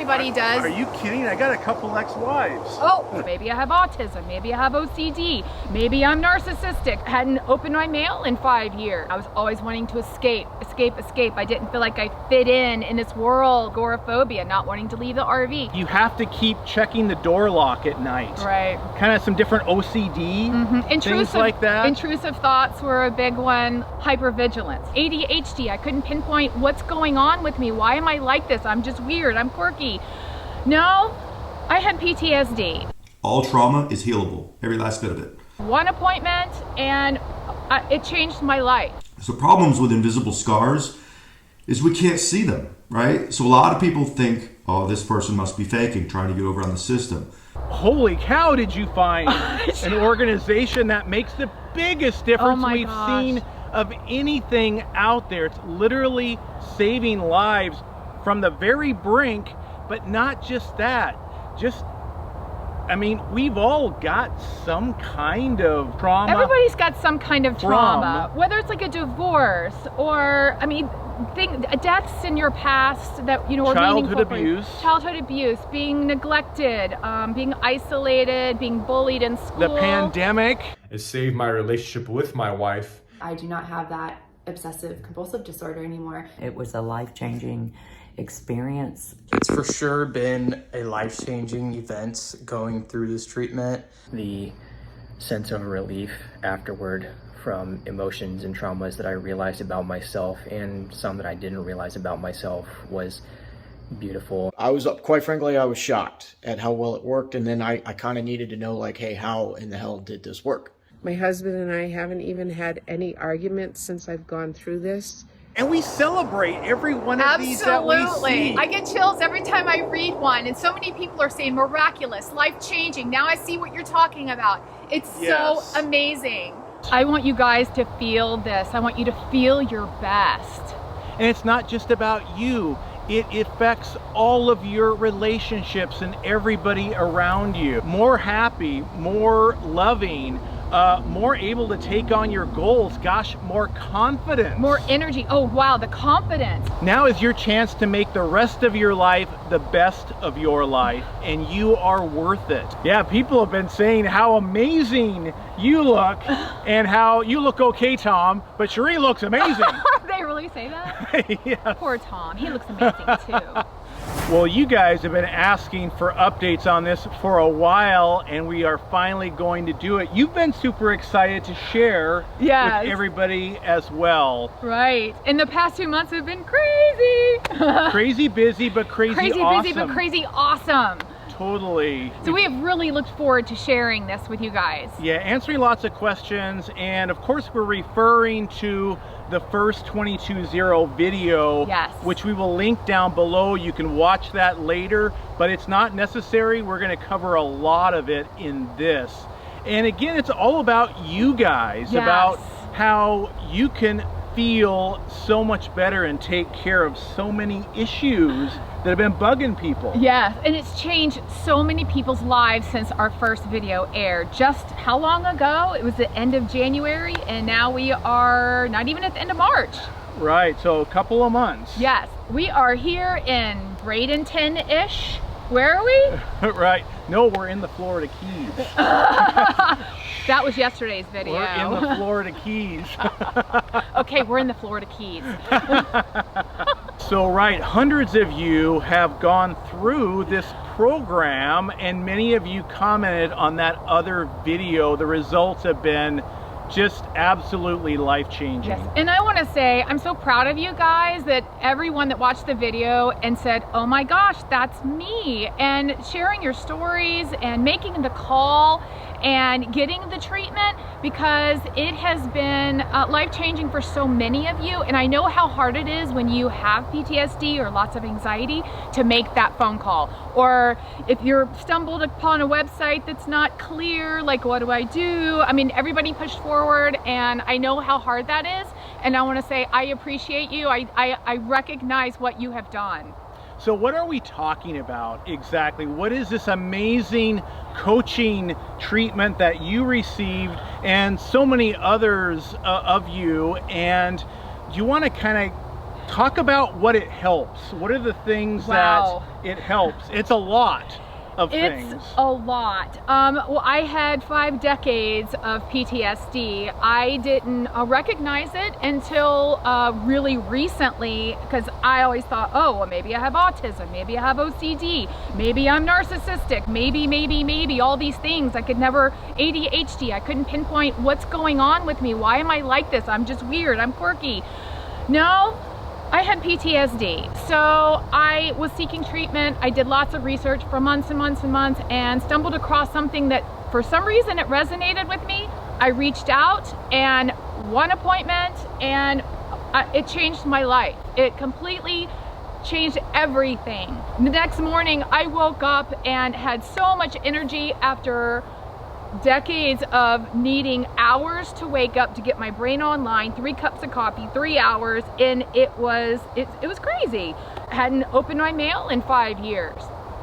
everybody does. Are you kidding? I got a couple ex-wives. Oh, maybe I have autism, maybe I have OCD, maybe I'm narcissistic. Hadn't opened my mail in 5 years. I was always wanting to escape. I didn't feel like I fit in this world. Agoraphobia, not wanting to leave the RV. You have to keep checking the door lock at night. Right. Kind of some different OCD, things like that. Intrusive thoughts were a big one. Hypervigilance. ADHD, I couldn't pinpoint what's going on with me. Why am I like this? I'm just weird, I'm quirky. No, I had PTSD. All trauma is healable, every last bit of it. One appointment and it changed my life. So problems with invisible scars is we can't see them, right? So a lot of people think, oh, this person must be faking, trying to get over on the system. Holy cow, did you find an organization that makes the biggest difference we've seen of anything out there. It's literally saving lives from the very brink, but not just that. I mean, we've all got some kind of trauma. Everybody's got some kind of trauma, whether it's like a divorce or, I mean, deaths in your past that, you know, are childhood abuse. Childhood abuse, being neglected, being isolated, being bullied in school. The pandemic. It saved my relationship with my wife. I do not have that obsessive compulsive disorder anymore. It was a life-changing experience. It's for sure been a life-changing event going through this treatment. The sense of relief afterward from emotions and traumas that I realized about myself and some that I didn't realize about myself was beautiful. Quite frankly, I was shocked at how well it worked, and then I kind of needed to know, like, hey, how in the hell did this work? My husband and I haven't even had any arguments since I've gone through this. And we celebrate every one of these that we see. I get chills every time I read one, and so many people are saying miraculous, life-changing. Now I see what you're talking about. It's so amazing. I want you guys to feel this. I want you to feel your best. And it's not just about you. It affects all of your relationships and everybody around you. More happy, more loving, more able to take on your goals. Gosh, more confident. More energy. Oh, wow, the confidence. Now is your chance to make the rest of your life the best of your life, and you are worth it. Yeah, people have been saying how amazing you look and how you look okay, Tom, but Cheri looks amazing. They really say that? Yeah. Poor Tom, he looks amazing too. Well, you guys have been asking for updates on this for a while, and we are finally going to do it. You've been super excited to share with everybody as well. Right. And the past 2 months have been crazy. Crazy busy, but crazy awesome. Crazy busy, but crazy awesome. Totally. So we have really looked forward to sharing this with you guys. Yeah, answering lots of questions, and of course we're referring to the first 22-0 video, which we will link down below. You can watch that later, but it's not necessary. We're going to cover a lot of it in this. And again, it's all about you guys, about how you can feel so much better and take care of so many issues that have been bugging people. Yeah, and it's changed so many people's lives since our first video aired. Just how long ago? It was the end of January, and now we are not even at the end of March. Right, so a couple of months. Yes, we are here in Bradenton-ish. Where are we? Right, no, we're in the Florida Keys. That was yesterday's video. We're in the Florida Keys. Okay, we're in the Florida Keys. So right, hundreds of you have gone through this program, and many of you commented on that other video. The results have been just absolutely life-changing. Yes, and I want to say I'm so proud of you guys that everyone that watched the video and said, oh my gosh, that's me, and sharing your stories and making the call and getting the treatment, because it has been life-changing for so many of you. And I know how hard it is when you have PTSD or lots of anxiety to make that phone call, or if you're stumbled upon a website that's not clear, like what do I do? I mean, everybody pushed forward, and I know how hard that is, and I want to say I appreciate you. I recognize what you have done. So what are we talking about exactly? What is this amazing coaching treatment that you received, and so many others of you? And do you want to kind of talk about what it helps. What are the things that it helps? It's a lot of things. It's a lot. Well, I had 5 decades of PTSD. I didn't recognize it until really recently, because I always thought, oh, well, maybe I have autism, maybe I have OCD, maybe I'm narcissistic, maybe, all these things. I could never, ADHD, I couldn't pinpoint what's going on with me. Why am I like this? I'm just weird, I'm quirky. No, I had PTSD, so I was seeking treatment. I did lots of research for months and months and months and stumbled across something that for some reason it resonated with me. I reached out and one appointment and it changed my life. It completely changed everything. The next morning I woke up and had so much energy after decades of needing hours to wake up to get my brain online, 3 cups of coffee, 3 hours, and it was crazy. I hadn't opened my mail in 5 years,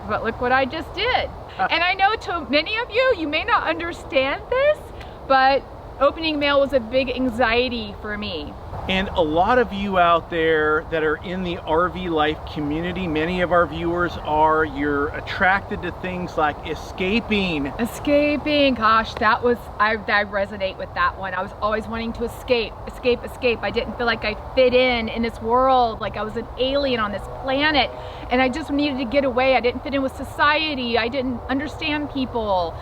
but look what I just did. And I know to many of you, you may not understand this, but opening mail was a big anxiety for me. And a lot of you out there that are in the RV life community, many of our viewers are, you're attracted to things like escaping. Escaping, gosh, that was, I resonate with that one. I was always wanting to escape. I didn't feel like I fit in this world, like I was an alien on this planet, and I just needed to get away. I didn't fit in with society. I didn't understand people.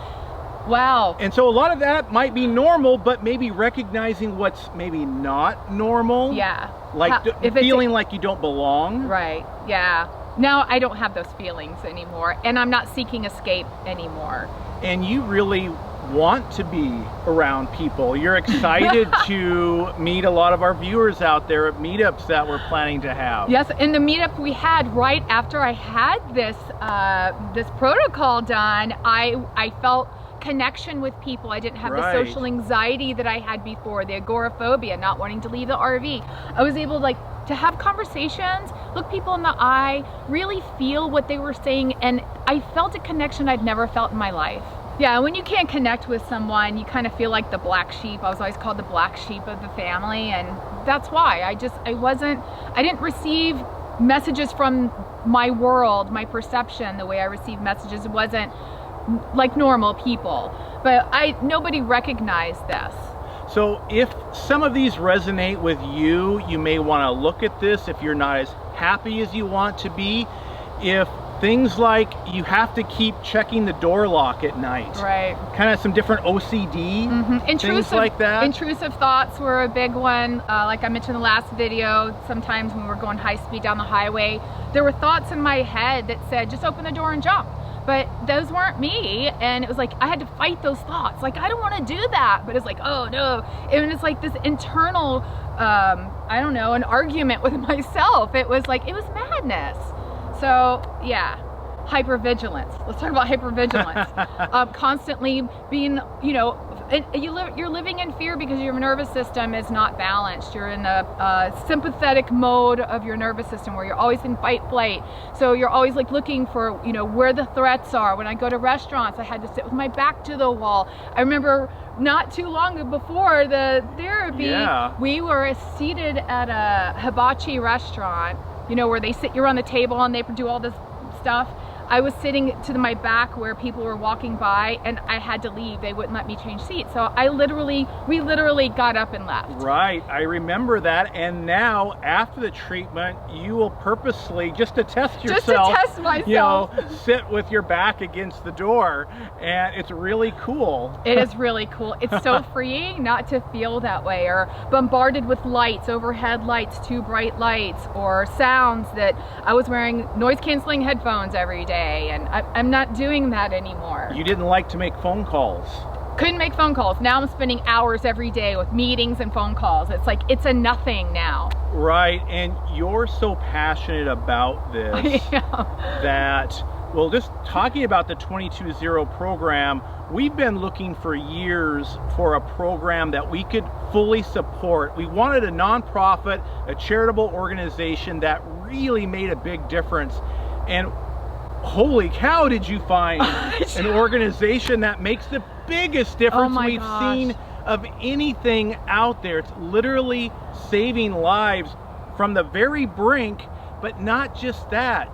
Wow. And so a lot of that might be normal, but maybe recognizing what's maybe not normal. Yeah. Like feeling like you don't belong. Right, yeah. Now I don't have those feelings anymore, and I'm not seeking escape anymore. And you really want to be around people. You're excited to meet a lot of our viewers out there at meetups that we're planning to have. Yes, and the meetup we had right after I had this this protocol done, I felt connection with people. I didn't have the social anxiety that I had before, the agoraphobia, not wanting to leave the RV. I was able to have conversations, look people in the eye, really feel what they were saying, and I felt a connection I'd never felt in my life. Yeah, when you can't connect with someone, you kind of feel like the black sheep. I was always called the black sheep of the family, and that's why I didn't receive messages from my world, my perception, the way I received messages. It wasn't like normal people, but nobody recognized this. So if some of these resonate with you, you may want to look at this if you're not as happy as you want to be. If things like you have to keep checking the door lock at night, right? Kind of some different OCD, things like that. Intrusive thoughts were a big one. Like I mentioned in the last video, sometimes when we're going high speed down the highway, there were thoughts in my head that said, just open the door and jump. But those weren't me, and it was like I had to fight those thoughts. Like, I don't want to do that, but it's like, oh no. And it's like this internal, I don't know, an argument with myself. It was madness. So yeah, hypervigilance. Let's talk about hypervigilance. Constantly being, you're living in fear because your nervous system is not balanced. You're in a sympathetic mode of your nervous system where you're always in fight flight. So you're always looking for, where the threats are. When I go to restaurants, I had to sit with my back to the wall. I remember not too long before the therapy, we were seated at a hibachi restaurant, where they sit, you're on the table and they do all this stuff. I was sitting to my back where people were walking by, and I had to leave. They wouldn't let me change seats. So we literally got up and left. Right, I remember that. And now, after the treatment, you will purposely, just to test yourself, just to test myself, sit with your back against the door, and it's really cool. It is really cool. It's so freeing not to feel that way, or bombarded with lights, overhead lights, too bright lights, or sounds that I was wearing noise-canceling headphones every day. And I'm not doing that anymore. You didn't like to make phone calls. Couldn't make phone calls. Now I'm spending hours every day with meetings and phone calls. It's like, it's a nothing now. Right, and you're so passionate about this that, well, just talking about the 22-0 program, we've been looking for years for a program that we could fully support. We wanted a nonprofit, a charitable organization that really made a big difference. And holy cow, did you find an organization that makes the biggest difference we've seen of anything out there. It's literally saving lives from the very brink. But not just that,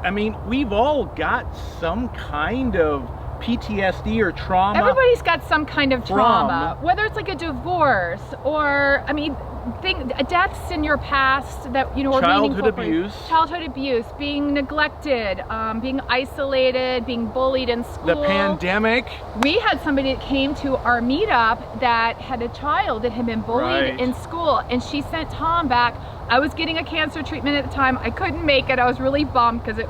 I mean, we've all got some kind of PTSD or trauma. Everybody's got some kind of trauma, whether it's like a divorce or, I mean, deaths in your past that, you know, are childhood abuse. Childhood abuse, being neglected, being isolated, being bullied in school. The pandemic. We had somebody that came to our meetup that had a child that had been bullied in school, and she sent Tom back. I was getting a cancer treatment at the time. I couldn't make it. I was really bummed because it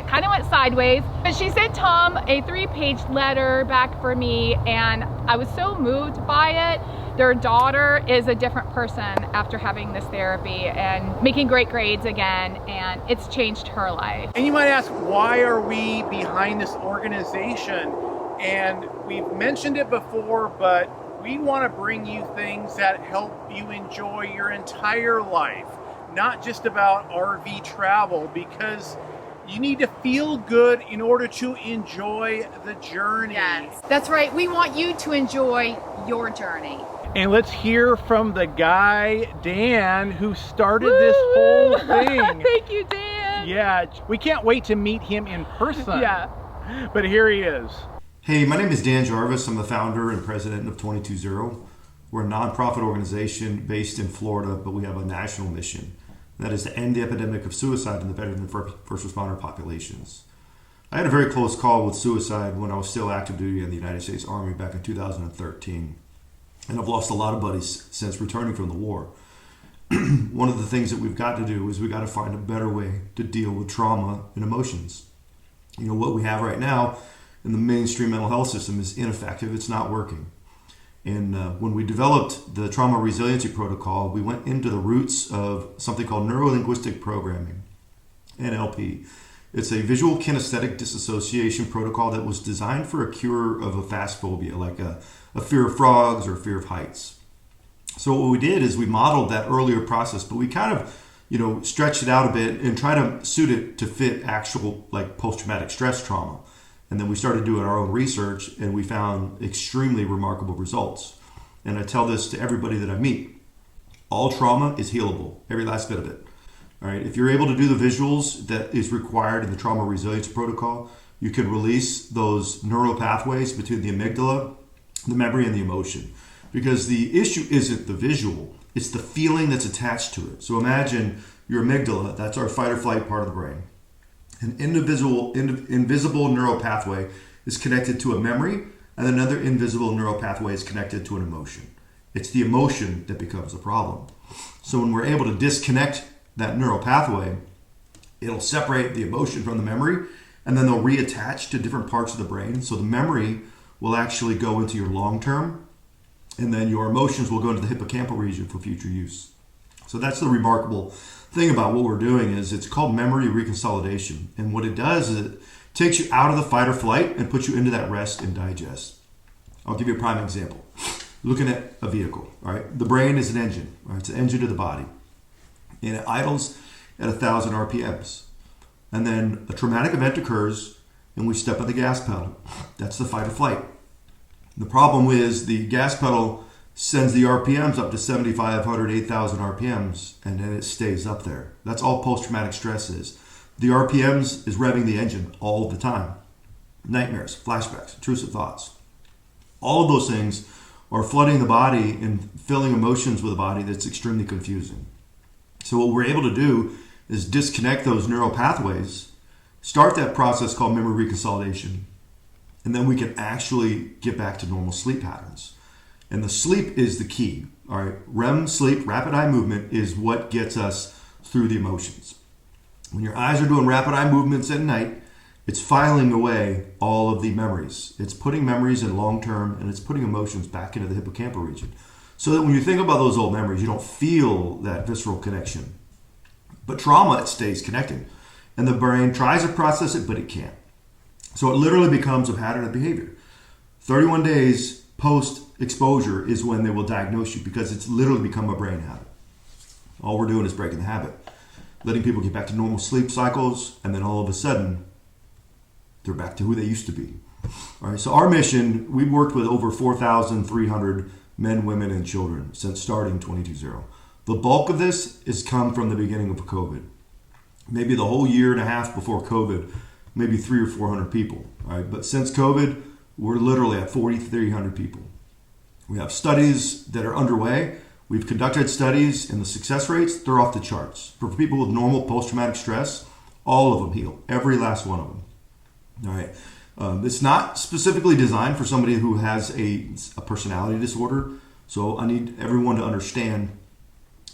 kind of went sideways. But she sent Tom a 3-page letter back for me, and I was so moved by it. Their daughter is a different person after having this therapy and making great grades again, and it's changed her life. And you might ask, why are we behind this organization? And we've mentioned it before, but we want to bring you things that help you enjoy your entire life, not just about RV travel, because you need to feel good in order to enjoy the journey. Yes, that's right. We want you to enjoy your journey. And let's hear from the guy, Dan, who started this whole thing. Thank you, Dan. Yeah, we can't wait to meet him in person. Yeah. But here he is. Hey, my name is Dan Jarvis. I'm the founder and president of 220. We're a nonprofit organization based in Florida, but we have a national mission. That is to end the epidemic of suicide in the veteran and first responder populations. I had a very close call with suicide when I was still active duty in the United States Army back in 2013. And I've lost a lot of buddies since returning from the war. One of the things that we've got to do is we've got to find a better way to deal with trauma and emotions. You know, what we have right now in the mainstream mental health system is ineffective. It's not working. And when we developed the trauma resiliency protocol, we went into the roots of something called neuro linguistic programming, NLP. It's a visual kinesthetic dissociation protocol that was designed for a cure of a fast phobia, like a fear of frogs or a fear of heights. So what we did is we modeled that earlier process, but we kind of, you know, stretched it out a bit and try to suit it to fit actual like post-traumatic stress trauma. And then we started doing our own research, and we found extremely remarkable results. And I tell this to everybody that I meet. All trauma is healable, every last bit of it. All right, if you're able to do the visuals that is required in the trauma resilience protocol, you can release those neural pathways between the amygdala, the memory, and the emotion. Because the issue isn't the visual, it's the feeling that's attached to it. So imagine your amygdala, that's our fight or flight part of the brain. An invisible neural pathway is connected to a memory, and another invisible neural pathway is connected to an emotion. It's the emotion that becomes a problem. So when we're able to disconnect that neural pathway, it'll separate the emotion from the memory, and then they'll reattach to different parts of the brain. So the memory will actually go into your long term, and then your emotions will go into the hippocampal region for future use. So that's the remarkable thing about what we're doing is it's called memory reconsolidation. And what it does is it takes you out of the fight or flight and puts you into that rest and digest. I'll give you a prime example. Looking at a vehicle, all right? The brain is an engine, right? It's an engine to the body. And it idles at 1,000 RPMs. And then a traumatic event occurs and we step on the gas pedal. That's the fight or flight. The problem is the gas pedal sends the RPMs up to 7,500, 8,000 RPMs, and then it stays up there. That's all post-traumatic stress is. The RPMs is revving the engine all the time. Nightmares, flashbacks, intrusive thoughts. All of those things are flooding the body and filling emotions with the body that's extremely confusing. So what we're able to do is disconnect those neural pathways, start that process called memory reconsolidation, and then we can actually get back to normal sleep patterns. And the sleep is the key. All right, REM sleep, rapid eye movement, is what gets us through the emotions. When your eyes are doing rapid eye movements at night, it's filing away all of the memories. It's putting memories in long term, and it's putting emotions back into the hippocampal region. So that when you think about those old memories, you don't feel that visceral connection. But trauma, it stays connected. And the brain tries to process it, but it can't. So it literally becomes a pattern of behavior. 31 days post-exposure is when they will diagnose you because it's literally become a brain habit. All we're doing is breaking the habit, letting people get back to normal sleep cycles, and then all of a sudden, they're back to who they used to be. All right, so our mission, we've worked with over 4,300 men, women, and children since starting 220. The bulk of this has come from the beginning of COVID. Maybe the whole year and a half before COVID, maybe 300 or 400 people. Right? But since COVID, we're literally at 4,300 people. We have studies that are underway. We've conducted studies, and the success rates, they're off the charts. For people with normal post-traumatic stress, all of them heal. Every last one of them. All right. It's not specifically designed for somebody who has a personality disorder. So I need everyone to understand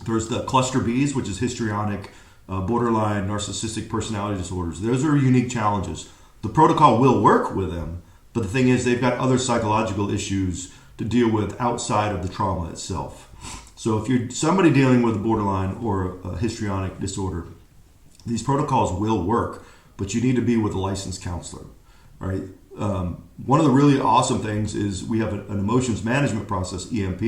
there's the cluster Bs, which is histrionic, borderline, narcissistic personality disorders. Those are unique challenges. The protocol will work with them, but the thing is they've got other psychological issues to deal with outside of the trauma itself. So if you're somebody dealing with a borderline or a histrionic disorder, these protocols will work, but you need to be with a licensed counselor, right? One of the really awesome things is we have an emotions management process, EMP.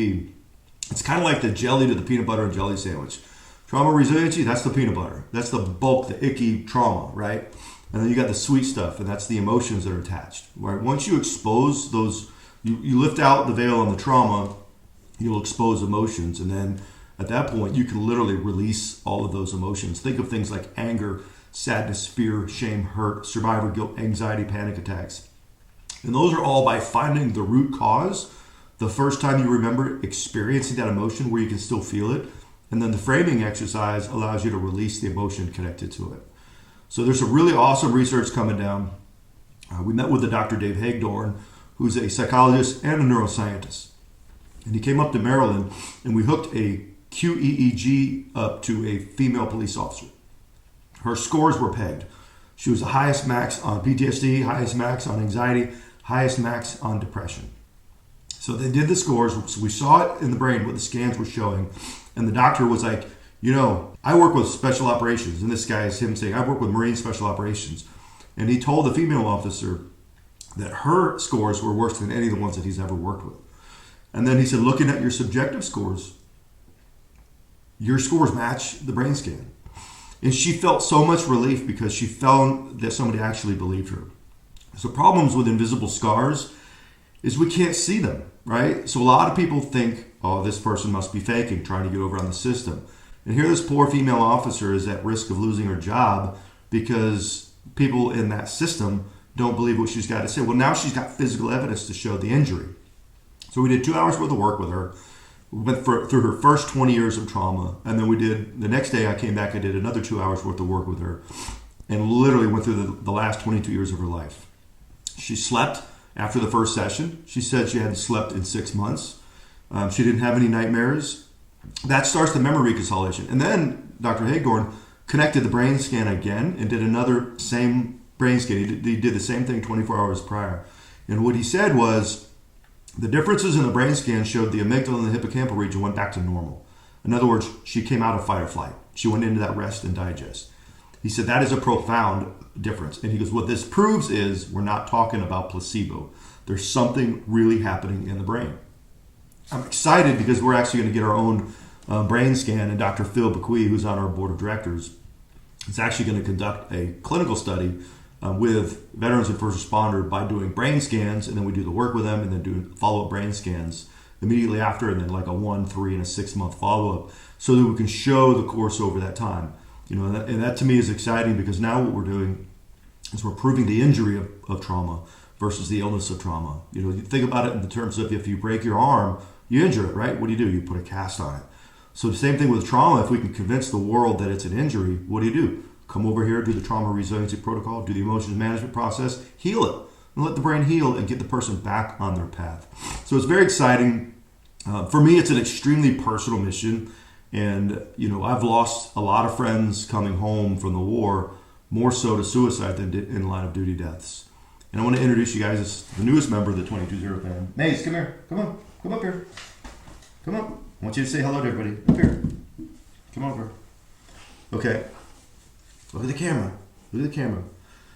It's kind of like the jelly to the peanut butter and jelly sandwich. Trauma resiliency, that's the peanut butter. That's the bulk, the icky trauma, right? And then you got the sweet stuff, and that's the emotions that are attached, right? Once you expose those, you lift out the veil on the trauma, you'll expose emotions, and then at that point, you can literally release all of those emotions. Think of things like anger, sadness, fear, shame, hurt, survivor guilt, anxiety, panic attacks. And those are all by finding the root cause, the first time you remember experiencing that emotion where you can still feel it. And then the framing exercise allows you to release the emotion connected to it. So there's some really awesome research coming down. We met with the Dr. Dave Hagedorn, who's a psychologist and a neuroscientist. And he came up to Maryland, and we hooked a QEEG up to a female police officer. Her scores were pegged. She was the highest max on PTSD, highest max on anxiety, highest max on depression. So they did the scores. So we saw it in the brain, what the scans were showing. And the doctor was like, I work with special operations. And this guy is him saying, I work with Marine special operations. And he told the female officer that her scores were worse than any of the ones that he's ever worked with. And then he said, looking at your subjective scores, your scores match the brain scan. And she felt so much relief because she found that somebody actually believed her. So problems with invisible scars is we can't see them, right? So a lot of people think, oh, this person must be faking, trying to get over on the system. And here this poor female officer is at risk of losing her job because people in that system don't believe what she's got to say. Well, now she's got physical evidence to show the injury. So we did 2 hours worth of work with her. We went through her first 20 years of trauma. And then the next day I came back and did another 2 hours worth of work with her and literally went through the last 22 years of her life. She slept after the first session. She said she hadn't slept in 6 months. She didn't have any nightmares. That starts the memory reconsolidation. And then Dr. Hagedorn connected the brain scan again and did another same brain scan. He did the same thing 24 hours prior. And what he said was the differences in the brain scan showed the amygdala and the hippocampal region went back to normal. In other words, she came out of fight or flight. She went into that rest and digest. He said that is a profound difference. And he goes, what this proves is we're not talking about placebo. There's something really happening in the brain. I'm excited because we're actually going to get our own brain scan, and Dr. Phil Bequee, who's on our board of directors, is actually going to conduct a clinical study with veterans and first responder by doing brain scans, and then we do the work with them and then do follow-up brain scans immediately after, and then like a 1, 3, and a 6 month follow-up so that we can show the course over that time. And that to me is exciting because now what we're doing is we're proving the injury of trauma versus the illness of trauma. You think about it in the terms of if you break your arm, you injure it, right? What do? You put a cast on it. So the same thing with trauma. If we can convince the world that it's an injury, what do? Come over here, do the trauma resiliency protocol, do the emotions management process, heal it, and let the brain heal and get the person back on their path. So it's very exciting. For me, it's an extremely personal mission. And, I've lost a lot of friends coming home from the war, more so to suicide than in line of duty deaths. And I want to introduce you guys as the newest member of the 22-0 family. Maze, come here. Come on. Come up here. Come up. I want you to say hello to everybody. Up here. Come over. Okay. Look at the camera. Look at the camera.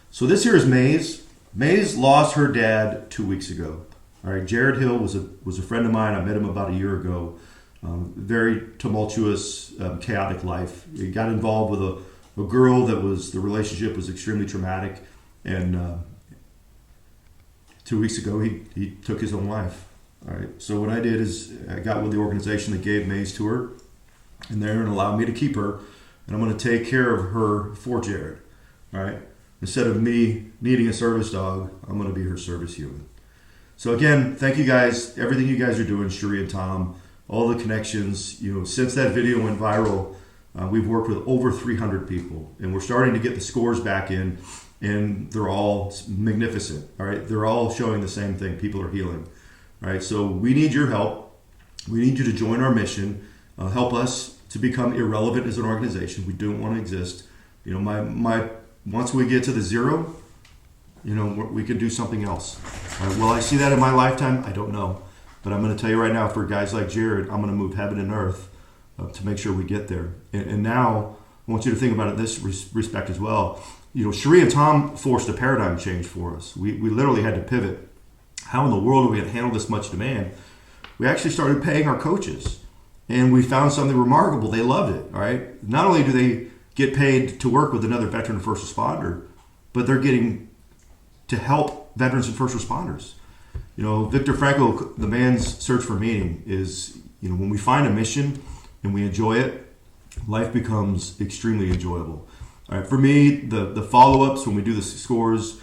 So this here is Maze. Maze lost her dad 2 weeks ago. All right. Jared Hill was a friend of mine. I met him about a year ago. Very tumultuous, chaotic life. He got involved with a girl the relationship was extremely traumatic. And 2 weeks ago, he took his own life. All right. So what I did is I got with the organization that gave Maze to her. and they're going to allow me to keep her, and I'm going to take care of her for Jared. All right. Instead of me needing a service dog, I'm going to be her service human. So again, thank you guys. Everything you guys are doing, Cheri and Tom, all the connections. Since that video went viral, we've worked with over 300 people, and we're starting to get the scores back in, and they're all magnificent. All right, they're all showing the same thing. People are healing. All right, so we need your help. We need you to join our mission. Help us to become irrelevant as an organization. We don't want to exist. Once we get to the zero, we could do something else. Will I see that in my lifetime? I don't know. But I'm going to tell you right now, for guys like Jared, I'm going to move heaven and earth to make sure we get there. And now, I want you to think about it in this respect as well. Cheri and Tom forced a paradigm change for us. We literally had to pivot. How in the world are we going to handle this much demand? We actually started paying our coaches. And we found something remarkable. They loved it, all right? Not only do they get paid to work with another veteran and first responder, but they're getting to help veterans and first responders. Viktor Frankl, the man's search for meaning is, when we find a mission and we enjoy it, life becomes extremely enjoyable. All right, for me, the follow-ups when we do the scores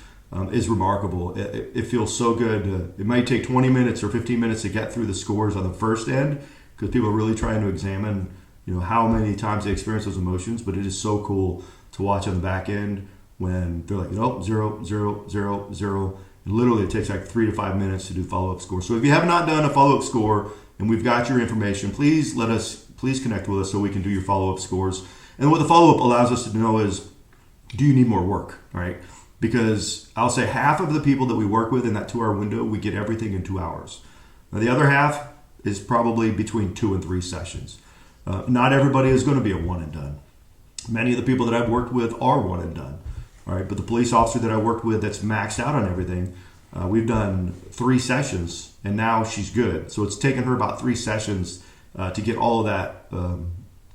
is remarkable. It feels so good. It might take 20 minutes or 15 minutes to get through the scores on the first end because people are really trying to examine, how many times they experience those emotions. But it is so cool to watch on the back end when they're like, 0, 0, 0, 0. And literally, it takes like 3 to 5 minutes to do follow-up scores. So if you have not done a follow-up score and we've got your information, please connect with us so we can do your follow-up scores. And what the follow-up allows us to know is, do you need more work, right? Because I'll say half of the people that we work with in that 2-hour window, we get everything in 2 hours. Now, the other half is probably between 2 and 3 sessions. Not everybody is going to be a one and done. Many of the people that I've worked with are one and done. All right, but the police officer that I worked with that's maxed out on everything, we've done 3 sessions, and now she's good. So it's taken her about 3 sessions to get all of that,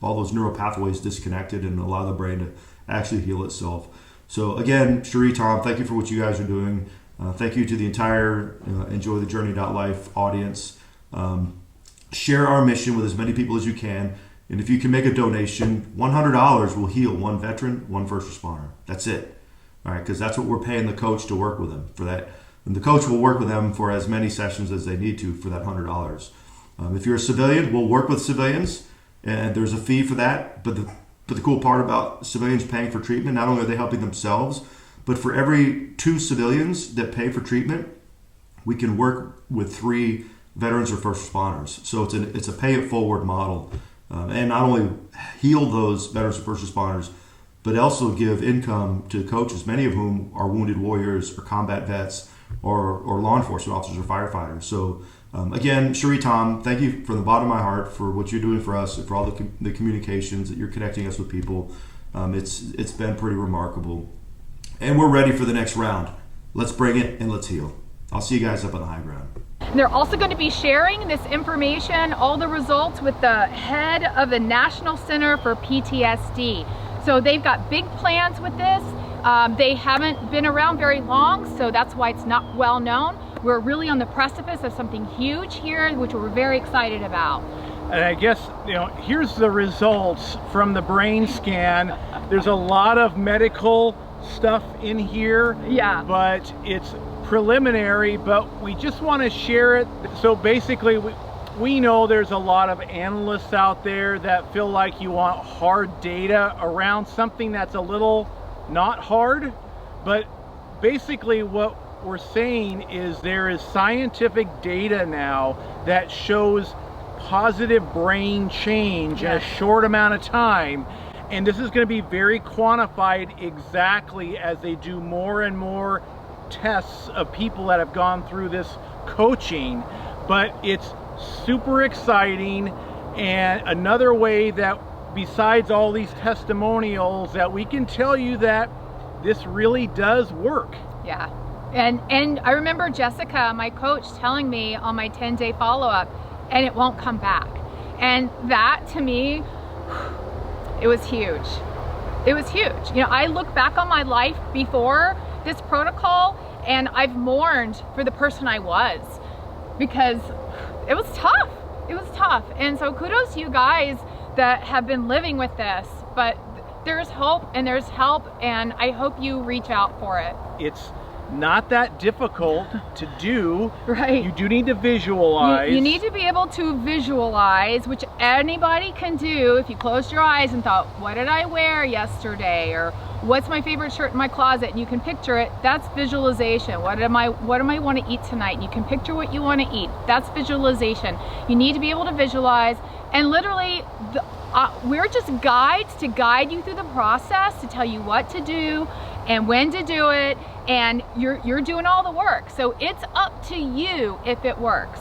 all those neural pathways disconnected and allow the brain to actually heal itself. So again, Cheri, Tom, thank you for what you guys are doing. Thank you to the entire EnjoyTheJourney.Life audience. Share our mission with as many people as you can. And if you can make a donation, $100 will heal 1 veteran, 1 first responder. That's it. All right, because that's what we're paying the coach to work with them for that. And the coach will work with them for as many sessions as they need to for that $100. If you're a civilian, we'll work with civilians, and there's a fee for that. But the cool part about civilians paying for treatment, not only are they helping themselves, but for every 2 civilians that pay for treatment, we can work with 3 veterans or first responders. So it's a pay it forward model, and not only heal those veterans and first responders, but also give income to coaches, many of whom are wounded warriors or combat vets or law enforcement officers or firefighters. So again, Cheri, Tom, thank you from the bottom of my heart for what you're doing for us, for all the communications that you're connecting us with people. It's been pretty remarkable. And we're ready for the next round. Let's bring it and let's heal. I'll see you guys up on the high ground. They're also going to be sharing this information, all the results, with the head of the National Center for PTSD. So they've got big plans with this. They haven't been around very long, so that's why it's not well known. We're really on the precipice of something huge here, which we're very excited about. And I guess, here's the results from the brain scan. There's a lot of medical stuff in here, but it's preliminary, but we just want to share it. So basically, we know there's a lot of analysts out there that feel like you want hard data around something that's a little not hard, but basically what we're saying is there is scientific data now that shows positive brain change in a short amount of time, and this is going to be very quantified exactly as they do more and more tests of people that have gone through this coaching. But it's super exciting, and another way that besides all these testimonials that we can tell you that this really does work. Yeah. And I remember Jessica, my coach, telling me on my 10-day follow-up, and it won't come back. And that to me, it was huge. It was huge. I look back on my life before this protocol, and I've mourned for the person I was, because it was tough. It was tough. And so kudos to you guys that have been living with this, but there's hope and there's help, and I hope you reach out for it. It's not that difficult to do. Right. You do need to visualize. You need to be able to visualize, which anybody can do. If you closed your eyes and thought, what did I wear yesterday? Or what's my favorite shirt in my closet? And you can picture it. That's visualization. What am I want to eat tonight? And you can picture what you want to eat. That's visualization. You need to be able to visualize, and literally we're just guides to guide you through the process, to tell you what to do and when to do it, and you're doing all the work. So it's up to you if it works.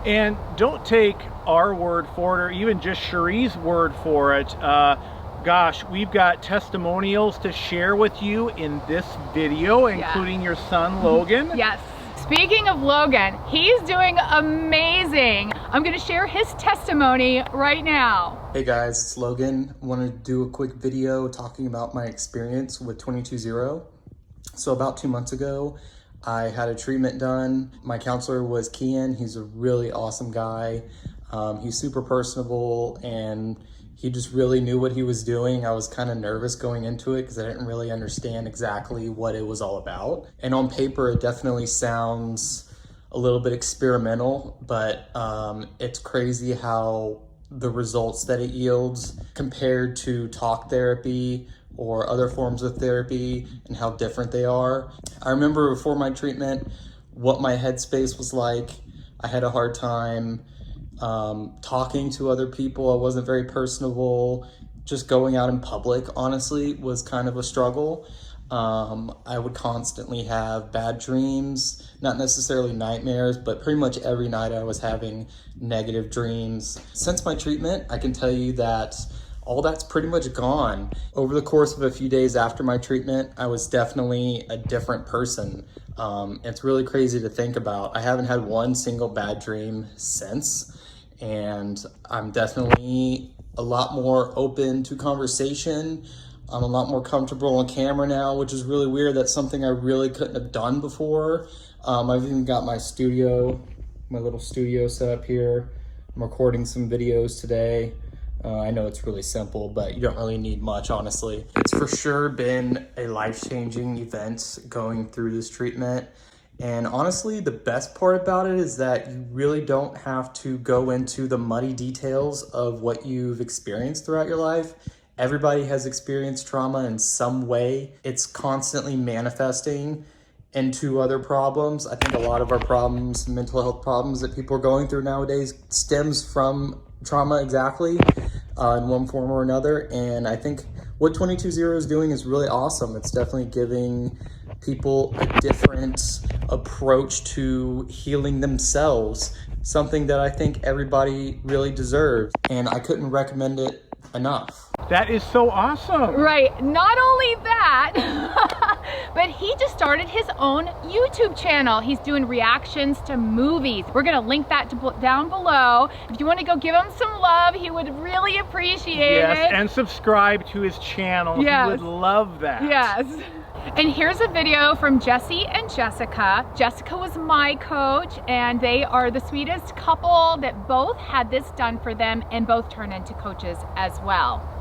And don't take our word for it, or even just Cheri's word for it. Gosh, we've got testimonials to share with you in this video, including your son, Logan. Yes. Speaking of Logan, he's doing amazing. I'm gonna share his testimony right now. Hey guys, it's Logan. I want to do a quick video talking about my experience with 22-0. So about 2 months ago, I had a treatment done. My counselor was Kian. He's a really awesome guy. He's super personable, and he just really knew what he was doing. I was kind of nervous going into it because I didn't really understand exactly what it was all about. And on paper, it definitely sounds a little bit experimental, but it's crazy how the results that it yields compared to talk therapy or other forms of therapy, and how different they are. I remember before my treatment, what my headspace was like. I had a hard time talking to other people. I wasn't very personable. Just going out in public, honestly, was kind of a struggle. I would constantly have bad dreams, not necessarily nightmares, but pretty much every night I was having negative dreams. Since my treatment, I can tell you that all that's pretty much gone. Over the course of a few days after my treatment, I was definitely a different person. It's really crazy to think about. I haven't had one single bad dream since, and I'm definitely a lot more open to conversation. I'm a lot more comfortable on camera now, which is really weird. That's something I really couldn't have done before. I've even got my little studio set up here. I'm recording some videos today. I know it's really simple, but you don't really need much, honestly. It's for sure been a life-changing event going through this treatment. And honestly, the best part about it is that you really don't have to go into the muddy details of what you've experienced throughout your life. Everybody has experienced trauma in some way. It's constantly manifesting into other problems. I think a lot of our problems, mental health problems that people are going through nowadays, stems from trauma exactly, in one form or another. And I think what 22-0 is doing is really awesome. It's definitely giving people a different approach to healing themselves, something that I think everybody really deserves. And I couldn't recommend it enough. That is so awesome. Right. Not only that, but he just started his own YouTube channel. He's doing reactions to movies. We're going to link that down below. If you want to go give him some love, he would really appreciate it. Yes, and subscribe to his channel. Yes. He would love that. Yes. And here's a video from Jesse and Jessica. Jessica was my coach, and they are the sweetest couple that both had this done for them and both turned into coaches as well.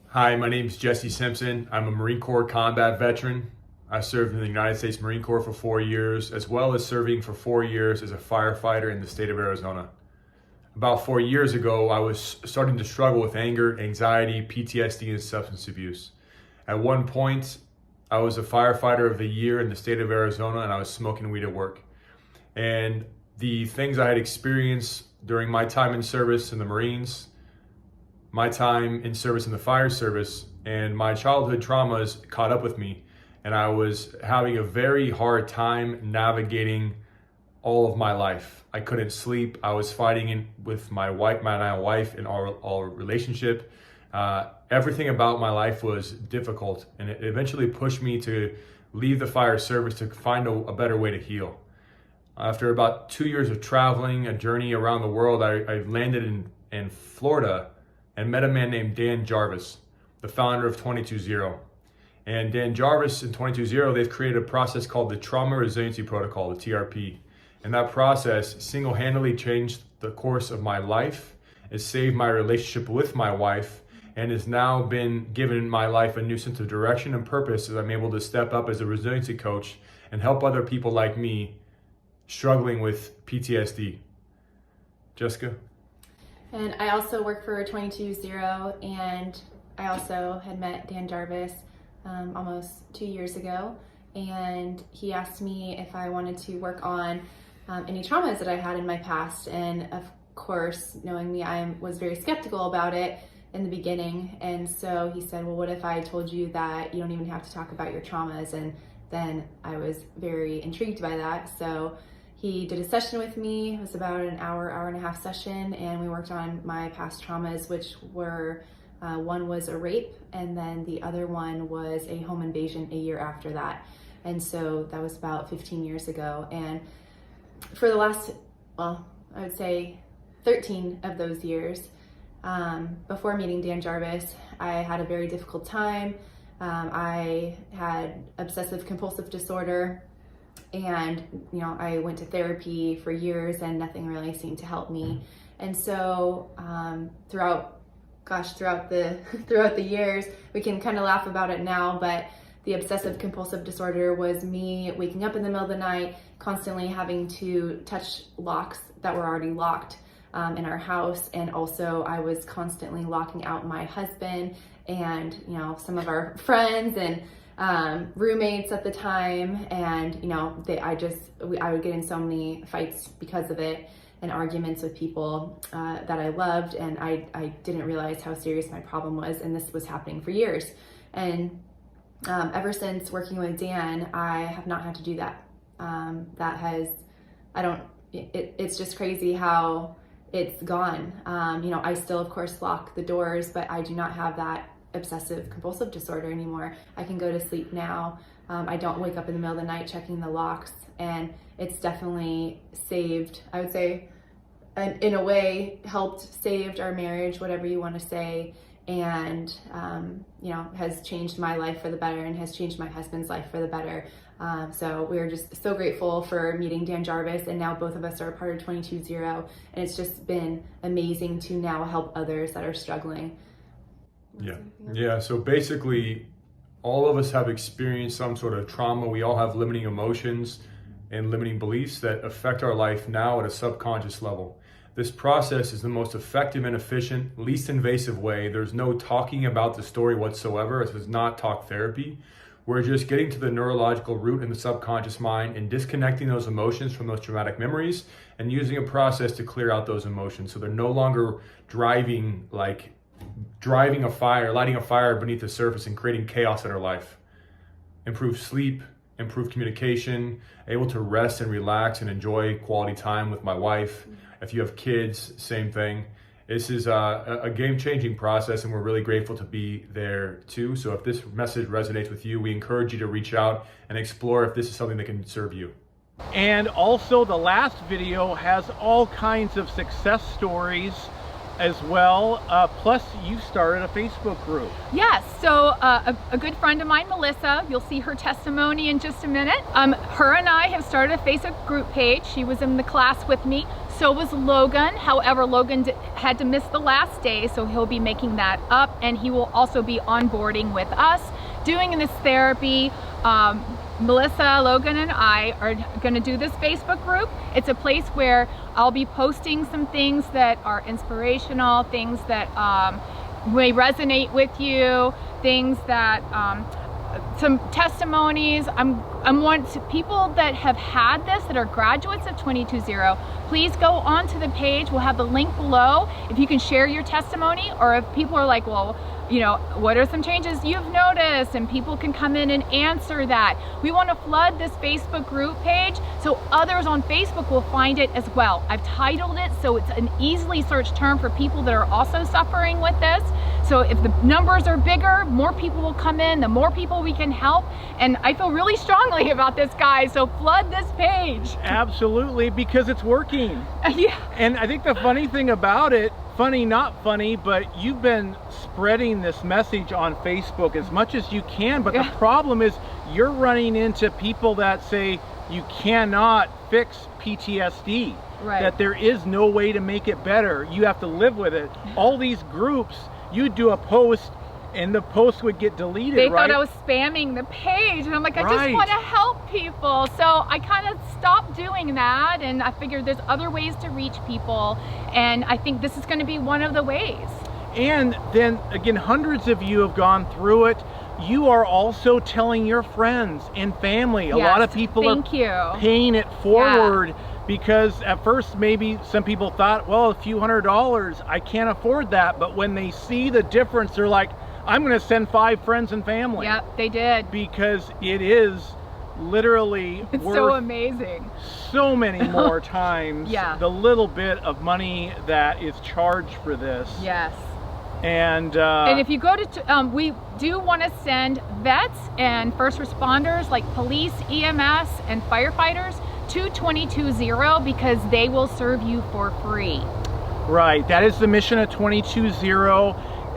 Hi, my name is Jesse Simpson. I'm a Marine Corps combat veteran. I served in the United States Marine Corps for 4 years, as well as serving for 4 years as a firefighter in the state of Arizona. About 4 years ago, I was starting to struggle with anger, anxiety, PTSD, and substance abuse. At one point, I was a firefighter of the year in the state of Arizona, and I was smoking weed at work. And the things I had experienced during my time in service in the Marines, my time in service in the fire service, and my childhood traumas caught up with me. And I was having a very hard time navigating all of my life. I couldn't sleep. I was fighting with my now wife in our relationship. Everything about my life was difficult, and it eventually pushed me to leave the fire service to find a better way to heal. After about 2 years of traveling, a journey around the world, I landed in Florida and met a man named Dan Jarvis, the founder of 22-0. And Dan Jarvis and 22-0, they've created a process called the Trauma Resiliency Protocol, the TRP. And that process single-handedly changed the course of my life It saved my relationship with my wife and has now been given my life a new sense of direction and purpose as I'm able to step up as a resiliency coach and help other people like me struggling with PTSD. Jessica? And I also work for 22-0, and I also had met Dan Jarvis almost 2 years ago, and he asked me if I wanted to work on any traumas that I had in my past. And of course, knowing me, I was very skeptical about it in the beginning. And so he said, well, what if I told you that you don't even have to talk about your traumas? And then I was very intrigued by that. So he did a session with me. It was about an hour and a half session, and we worked on my past traumas, which were one was a rape, and then the other one was a home invasion a year after that. And so that was about 15 years ago. And for the last, well, I would say 13 of those years, before meeting Dan Jarvis, I had a very difficult time. I had obsessive compulsive disorder, and I went to therapy for years and nothing really seemed to help me. And so throughout the years, we can kind of laugh about it now, but the obsessive compulsive disorder was me waking up in the middle of the night, constantly having to touch locks that were already locked in our house. And also I was constantly locking out my husband and some of our friends and roommates at the time. And I would get in so many fights because of it, and arguments with people that I loved, and I didn't realize how serious my problem was, and this was happening for years. And ever since working with Dan, I have not had to do that. It's just crazy how it's gone. I still of course lock the doors, but I do not have that obsessive compulsive disorder anymore. I can go to sleep now. I don't wake up in the middle of the night checking the locks, and it's definitely saved, I would say, in a way, saved our marriage, whatever you want to say, and has changed my life for the better and has changed my husband's life for the better. So we're just so grateful for meeting Dan Jarvis, and now both of us are a part of 22-0, and it's just been amazing to now help others that are struggling. Yeah, so basically all of us have experienced some sort of trauma. We all have limiting emotions and limiting beliefs that affect our life now at a subconscious level. This process is the most effective and efficient, least invasive way. There's no talking about the story whatsoever. This is not talk therapy. We're just getting to the neurological root in the subconscious mind and disconnecting those emotions from those traumatic memories and using a process to clear out those emotions. So they're no longer lighting a fire beneath the surface and creating chaos in our life. Improve sleep, improve communication, able to rest and relax and enjoy quality time with my wife. If you have kids, same thing. This is a game-changing process, and we're really grateful to be there too. So if this message resonates with you, we encourage you to reach out and explore if this is something that can serve you. And also the last video has all kinds of success stories as well. Plus you started a Facebook group. Yes, so a good friend of mine, Melissa, you'll see her testimony in just a minute. Her and I have started a Facebook group page. She was in the class with me. So was Logan. However, Logan had to miss the last day, so he'll be making that up, and he will also be onboarding with us, doing this therapy. Melissa, Logan, and I are going to do this Facebook group. It's a place where I'll be posting some things that are inspirational, things that may resonate with you, things that some testimonies. I want people that have had this, that are graduates of 22-0, please go onto the page. We'll have the link below. If you can share your testimony, or if people are like, well, what are some changes you've noticed, and people can come in and answer that. We want to flood this Facebook group page so others on Facebook will find it as well. I've titled it so it's an easily searched term for people that are also suffering with this. So if the numbers are bigger, more people will come in, the more people we can help. And I feel really strongly about this, guys, so flood this page. Absolutely, because it's working. Yeah. And I think the funny thing about it, funny, not funny, but you've been spreading this message on Facebook as much as you can, but the problem is you're running into people that say, you cannot fix PTSD. Right. That there is no way to make it better. You have to live with it. All these groups, you do a post and the post would get deleted, They right? thought I was spamming the page, and I'm like, I Right. just want to help people. So I kind of stopped doing that, and I figured there's other ways to reach people, and I think this is going to be one of the ways. And then again, hundreds of you have gone through it. You are also telling your friends and family. A lot of people are paying it forward. Because at first maybe some people thought, well, a few $100s, I can't afford that. But when they see the difference, they're like, I'm going to send 5 friends and family. Yep, they did. Because it is literally it's worth so amazing. So many more times the little bit of money that is charged for this. Yes. And if you go to, we do want to send vets and first responders like police, EMS, and firefighters to 220 because they will serve you for free. Right, that is the mission of 220.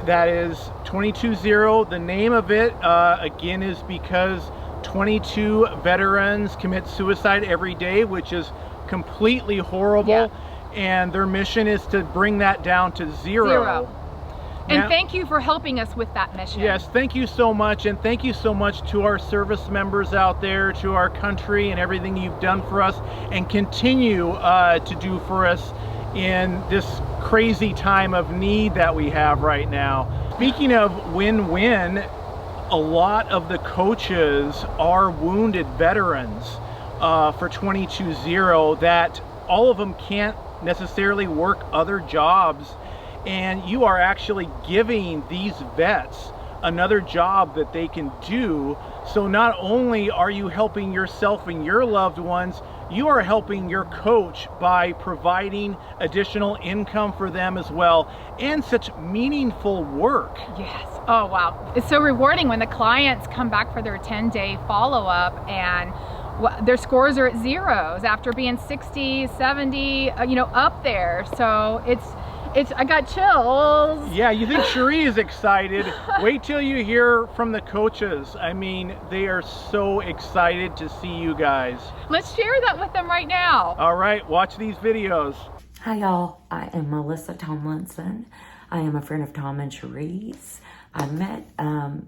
That is 220. The name of it, again, is because 22 veterans commit suicide every day, which is completely horrible. And their mission is to bring that down to zero. And thank you for helping us with that mission. Yes, thank you so much. And thank you so much to our service members out there, to our country, and everything you've done for us and continue to do for us in this crazy time of need that we have right now. Speaking of win-win, a lot of the coaches are wounded veterans for 220 that all of them can't necessarily work other jobs. And you are actually giving these vets another job that they can do. So not only are you helping yourself and your loved ones, you are helping your coach by providing additional income for them as well, and such meaningful work. Yes. Oh, wow. It's so rewarding when the clients come back for their 10-day follow-up and their scores are at zeros after being 60, 70, up there. So I got chills. Yeah, you think Cheri is excited. Wait till you hear from the coaches. I mean, they are so excited to see you guys. Let's share that with them right now. All right, watch these videos. Hi y'all, I am Melissa Tomlinson. I am a friend of Tom and Cheri's. I met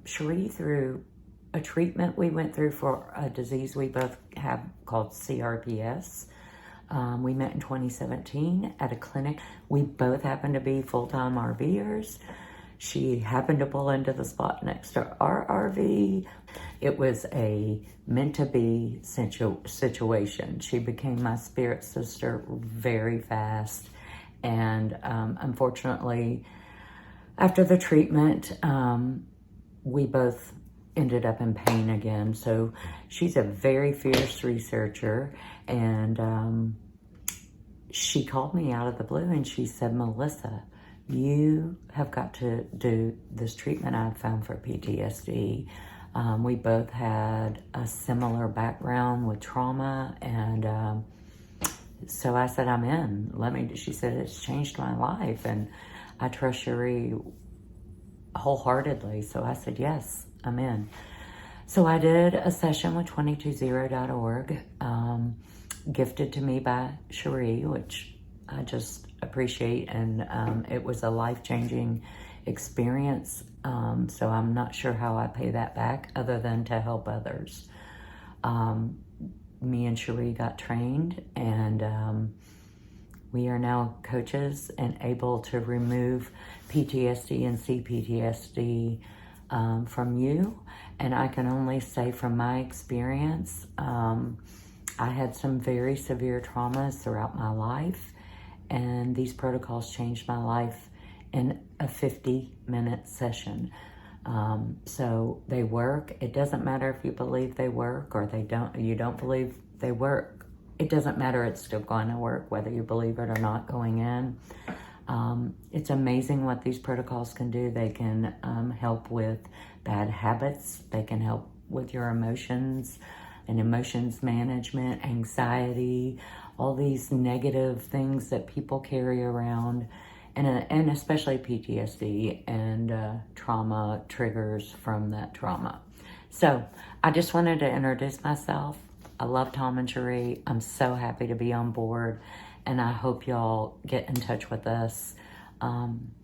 Cheri through a treatment we went through for a disease we both have called CRPS. We met in 2017 at a clinic. We both happened to be full-time RVers. She happened to pull into the spot next to our RV. It was a meant-to-be situation. She became my spirit sister very fast. And unfortunately, after the treatment, we both ended up in pain again. So she's a very fierce researcher, and she called me out of the blue and she said, Melissa, you have got to do this treatment I've found for PTSD. We both had a similar background with trauma, and so I said, I'm in. She said, it's changed my life, and I trust Cheri wholeheartedly. So I said, yes, I'm in. So I did a session with 220.org, gifted to me by Cheri, which I just appreciate, and it was a life-changing experience. So I'm not sure how I pay that back other than to help others. Me and Cheri got trained, and we are now coaches and able to remove PTSD and c-ptsd from you. And I can only say from my experience, I had some very severe traumas throughout my life, and these protocols changed my life in a 50-minute session. So they work. It doesn't matter if you believe they work or you don't believe they work. It doesn't matter, it's still going to work whether you believe it or not going in. It's amazing what these protocols can do. They can help with bad habits. They can help with your emotions and emotions management, anxiety, all these negative things that people carry around, and especially PTSD and trauma triggers from that trauma. So I just wanted to introduce myself. I love Tom and Cheri. I'm so happy to be on board, and I hope y'all get in touch with us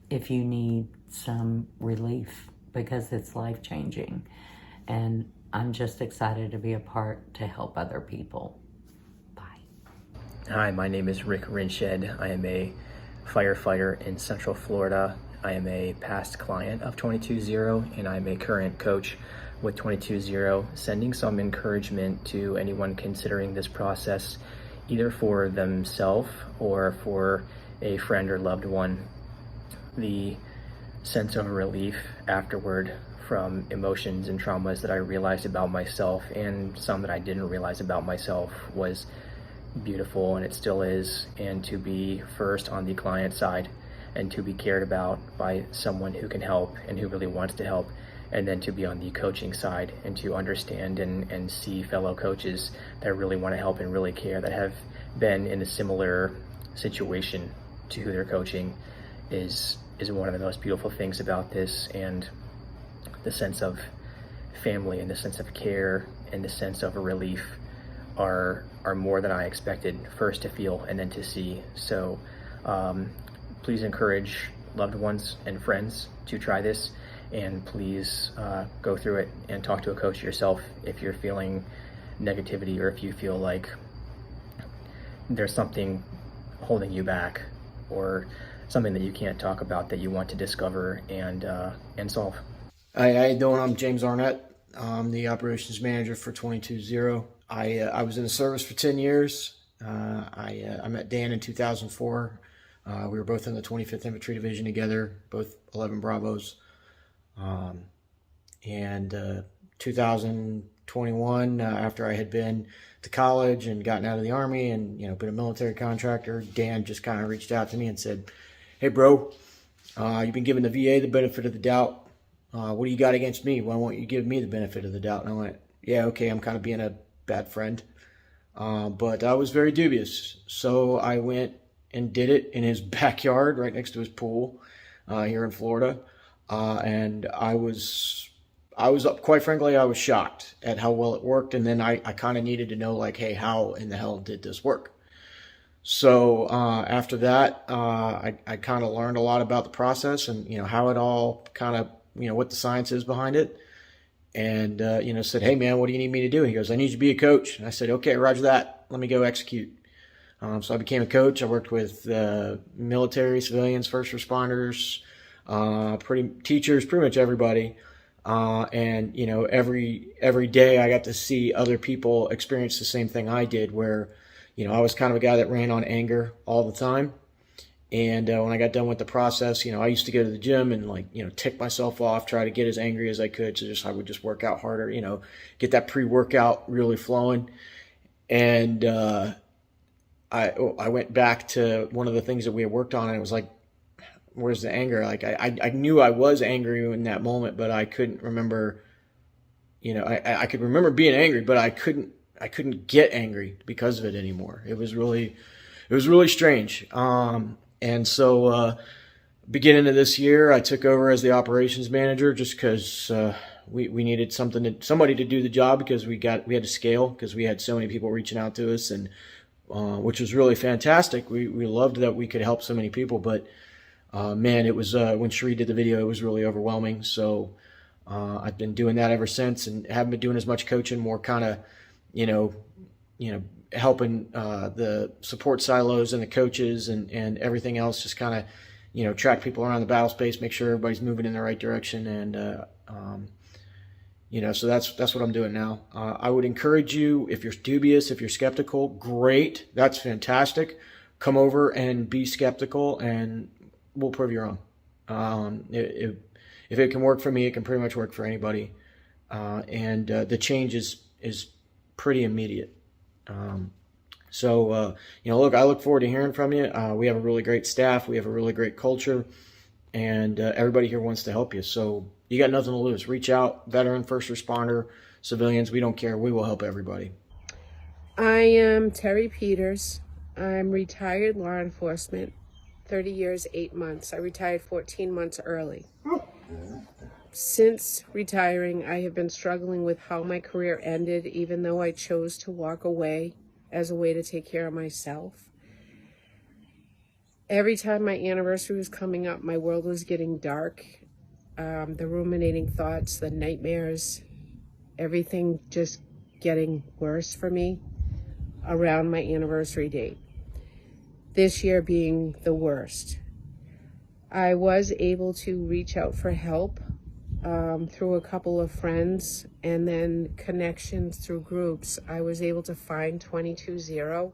if you need some relief, because it's life-changing. And I'm just excited to be a part to help other people. Bye. Hi, my name is Rick Rinshed. I am a firefighter in Central Florida. I am a past client of 22-0, and I'm a current coach with 22-0, sending some encouragement to anyone considering this process, either for themselves or for a friend or loved one. The sense of relief afterward from emotions and traumas that I realized about myself, and some that I didn't realize about myself, was beautiful, and it still is. And to be first on the client side and to be cared about by someone who can help and who really wants to help, and then to be on the coaching side and to understand and see fellow coaches that really want to help and really care, that have been in a similar situation to who they're coaching, is one of the most beautiful things about this. And the sense of family and the sense of care and the sense of relief are more than I expected first to feel and then to see. So please encourage loved ones and friends to try this, and please go through it and talk to a coach yourself if you're feeling negativity, or if you feel like there's something holding you back, or something that you can't talk about that you want to discover and solve. Hi, how you doing? I'm James Arnett. I'm the operations manager for 22-0. I was in the service for 10 years. I met Dan in 2004. We were both in the 25th Infantry Division together, both 11 Bravos. And 2021, after I had been to college and gotten out of the Army and been a military contractor, Dan just kind of reached out to me and said, "Hey, bro, you've been giving the VA the benefit of the doubt. What do you got against me? Why won't you give me the benefit of the doubt?" And I went, "Yeah, okay, I'm kind of being a bad friend." But I was very dubious. So I went and did it in his backyard right next to his pool here in Florida. And I was quite frankly, I was shocked at how well it worked. And then I kind of needed to know, like, hey, how in the hell did this work? So after that, I kind of learned a lot about the process and, how it all kind of, what the science is behind it. And, said, "Hey, man, what do you need me to do?" He goes, "I need you to be a coach." And I said, "Okay, roger that. Let me go execute." So I became a coach. I worked with military, civilians, first responders, teachers, pretty much everybody. And, every day I got to see other people experience the same thing I did, where, I was kind of a guy that ran on anger all the time. And when I got done with the process, I used to go to the gym and tick myself off, try to get as angry as I could. So I would just work out harder, get that pre-workout really flowing. And I went back to one of the things that we had worked on, and it was like, where's the anger? Like I knew I was angry in that moment, but I couldn't remember, I could remember being angry, but I couldn't get angry because of it anymore. It was really strange. And so, beginning of this year, I took over as the operations manager just because we needed somebody to do the job, because we had to scale, because we had so many people reaching out to us, and which was really fantastic. We loved that we could help so many people, but man, it was when Cheri did the video, it was really overwhelming. So I've been doing that ever since, and haven't been doing as much coaching, more kind of helping the support silos and the coaches and everything else, just kind of, track people around the battle space, make sure everybody's moving in the right direction. And, so that's what I'm doing now. I would encourage you, if you're dubious, if you're skeptical, great. That's fantastic. Come over and be skeptical, and we'll prove you wrong. If it can work for me, it can pretty much work for anybody. And the change is pretty immediate. Look, I look forward to hearing from you. We have a really great staff. We have a really great culture, and everybody here wants to help you. So you got nothing to lose. Reach out, veteran, first responder, civilians. We don't care. We will help everybody. I am Terry Peters. I'm retired law enforcement, 30 years, 8 months. I retired 14 months early. Since retiring, I have been struggling with how my career ended, even though I chose to walk away as a way to take care of myself. Every time my anniversary was coming up, my world was getting dark. The ruminating thoughts, the nightmares, everything just getting worse for me around my anniversary date. This year being the worst. I was able to reach out for help through a couple of friends and then connections through groups. I was able to find 22-0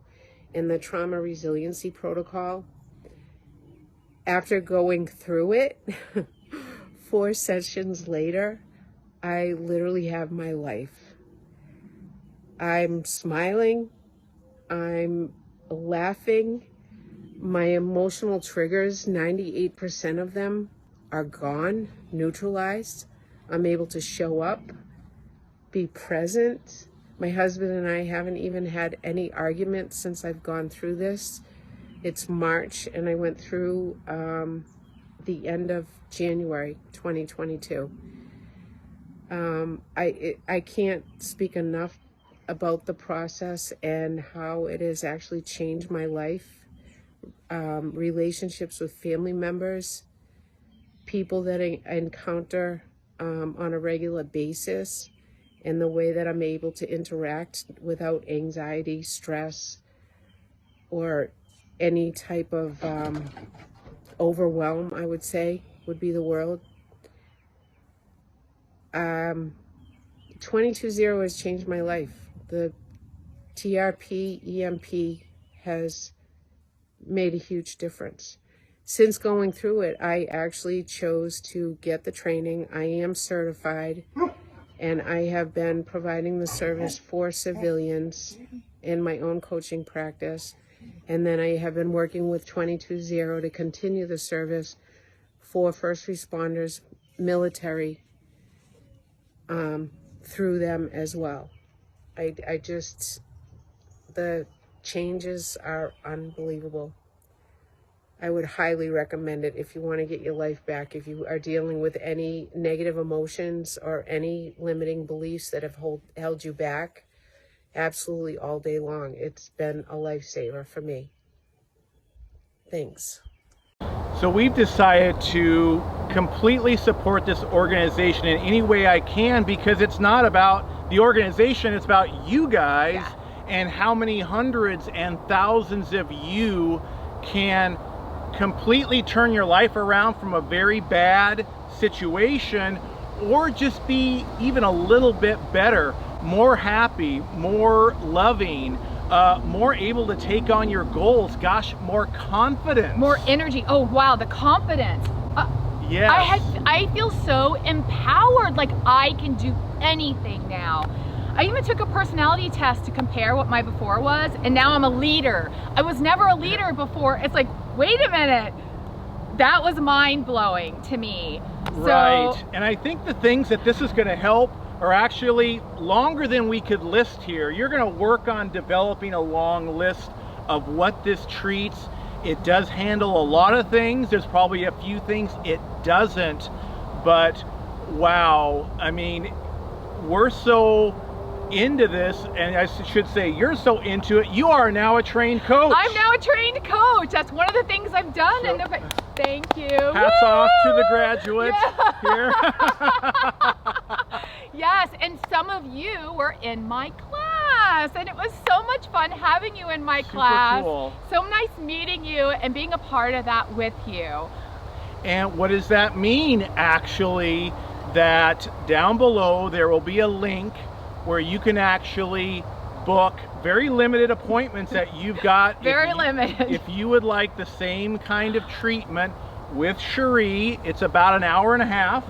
in the trauma resiliency protocol. After going through it, 4 sessions later, I literally have my life. I'm smiling, I'm laughing. My emotional triggers, 98% of them are gone, neutralized. I'm able to show up, be present. My husband and I haven't even had any arguments since I've gone through this. It's March, and I went through the end of January 2022. I can't speak enough about the process and how it has actually changed my life. Relationships with family members, people that I encounter on a regular basis, and the way that I'm able to interact without anxiety, stress, or any type of overwhelm, I would say, would be the word. 22-0 has changed my life. The TRP, EMP has made a huge difference. Since going through it, I actually chose to get the training. I am certified, and I have been providing the service for civilians in my own coaching practice. And then I have been working with 22-0 to continue the service for first responders, military, through them as well. I just, the changes are unbelievable. I would highly recommend it if you want to get your life back, if you are dealing with any negative emotions or any limiting beliefs that have held you back. Absolutely all day long. It's been a lifesaver for me. Thanks. So we've decided to completely support this organization in any way I can, because it's not about the organization, it's about you guys and how many hundreds and thousands of you can completely turn your life around from a very bad situation, or just be even a little bit better, more happy, more loving, more able to take on your goals, gosh, more confident, more energy. Oh wow, the confidence. Yes. I feel so empowered, like I can do anything now. I even took a personality test to compare what my before was, and now I'm a leader. I was never a leader before. It's like, wait a minute, that was mind-blowing to me. Right, so, and I think the things that this is going to help are actually longer than we could list here. You're going to work on developing a long list of what this treats. It does handle a lot of things. There's probably a few things it doesn't, but wow, I mean, we're so into this, and I should say you're so into it, you are now a trained coach. I'm now a trained coach. That's one of the things I've done. So, thank you. Hats off to the graduates here. Yes, and some of you were in my class, and it was so much fun having you in my class. Cool. So nice meeting you and being a part of that with you. And what does that mean, actually? That down below there will be a link where you can actually book very limited appointments that you've got. Very limited. If you would like the same kind of treatment with Cheri, it's about an hour and a half,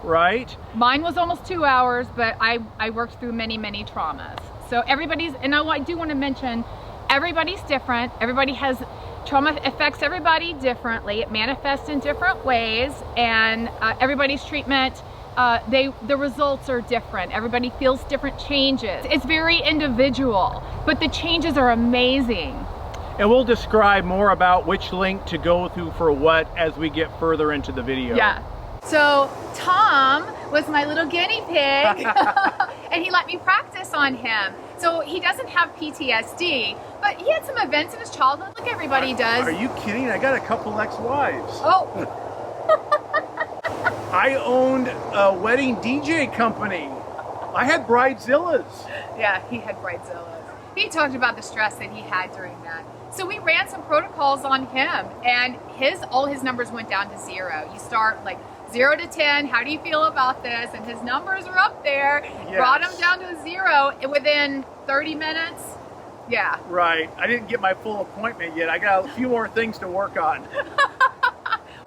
right? Mine was almost 2 hours, but I worked through many, many traumas. So everybody's, and I do want to mention, everybody's different. Everybody has, trauma affects everybody differently. It manifests in different ways, and everybody's treatment, the results are different. Everybody feels different changes. It's very individual, but the changes are amazing. And we'll describe more about which link to go through for what as we get further into the video. Yeah. So Tom was my little guinea pig and he let me practice on him. So he doesn't have PTSD, but he had some events in his childhood like everybody does. Are you kidding? I got a couple ex-wives. Oh. I owned a wedding DJ company. I had bridezillas. Yeah, he had bridezillas. He talked about the stress that he had during that. So we ran some protocols on him, and all his numbers went down to 0. You start like 0 to 10, how do you feel about this? And his numbers are up there. Yes. Brought him down to 0 within 30 minutes. Yeah. Right. I didn't get my full appointment yet. I got a few more things to work on.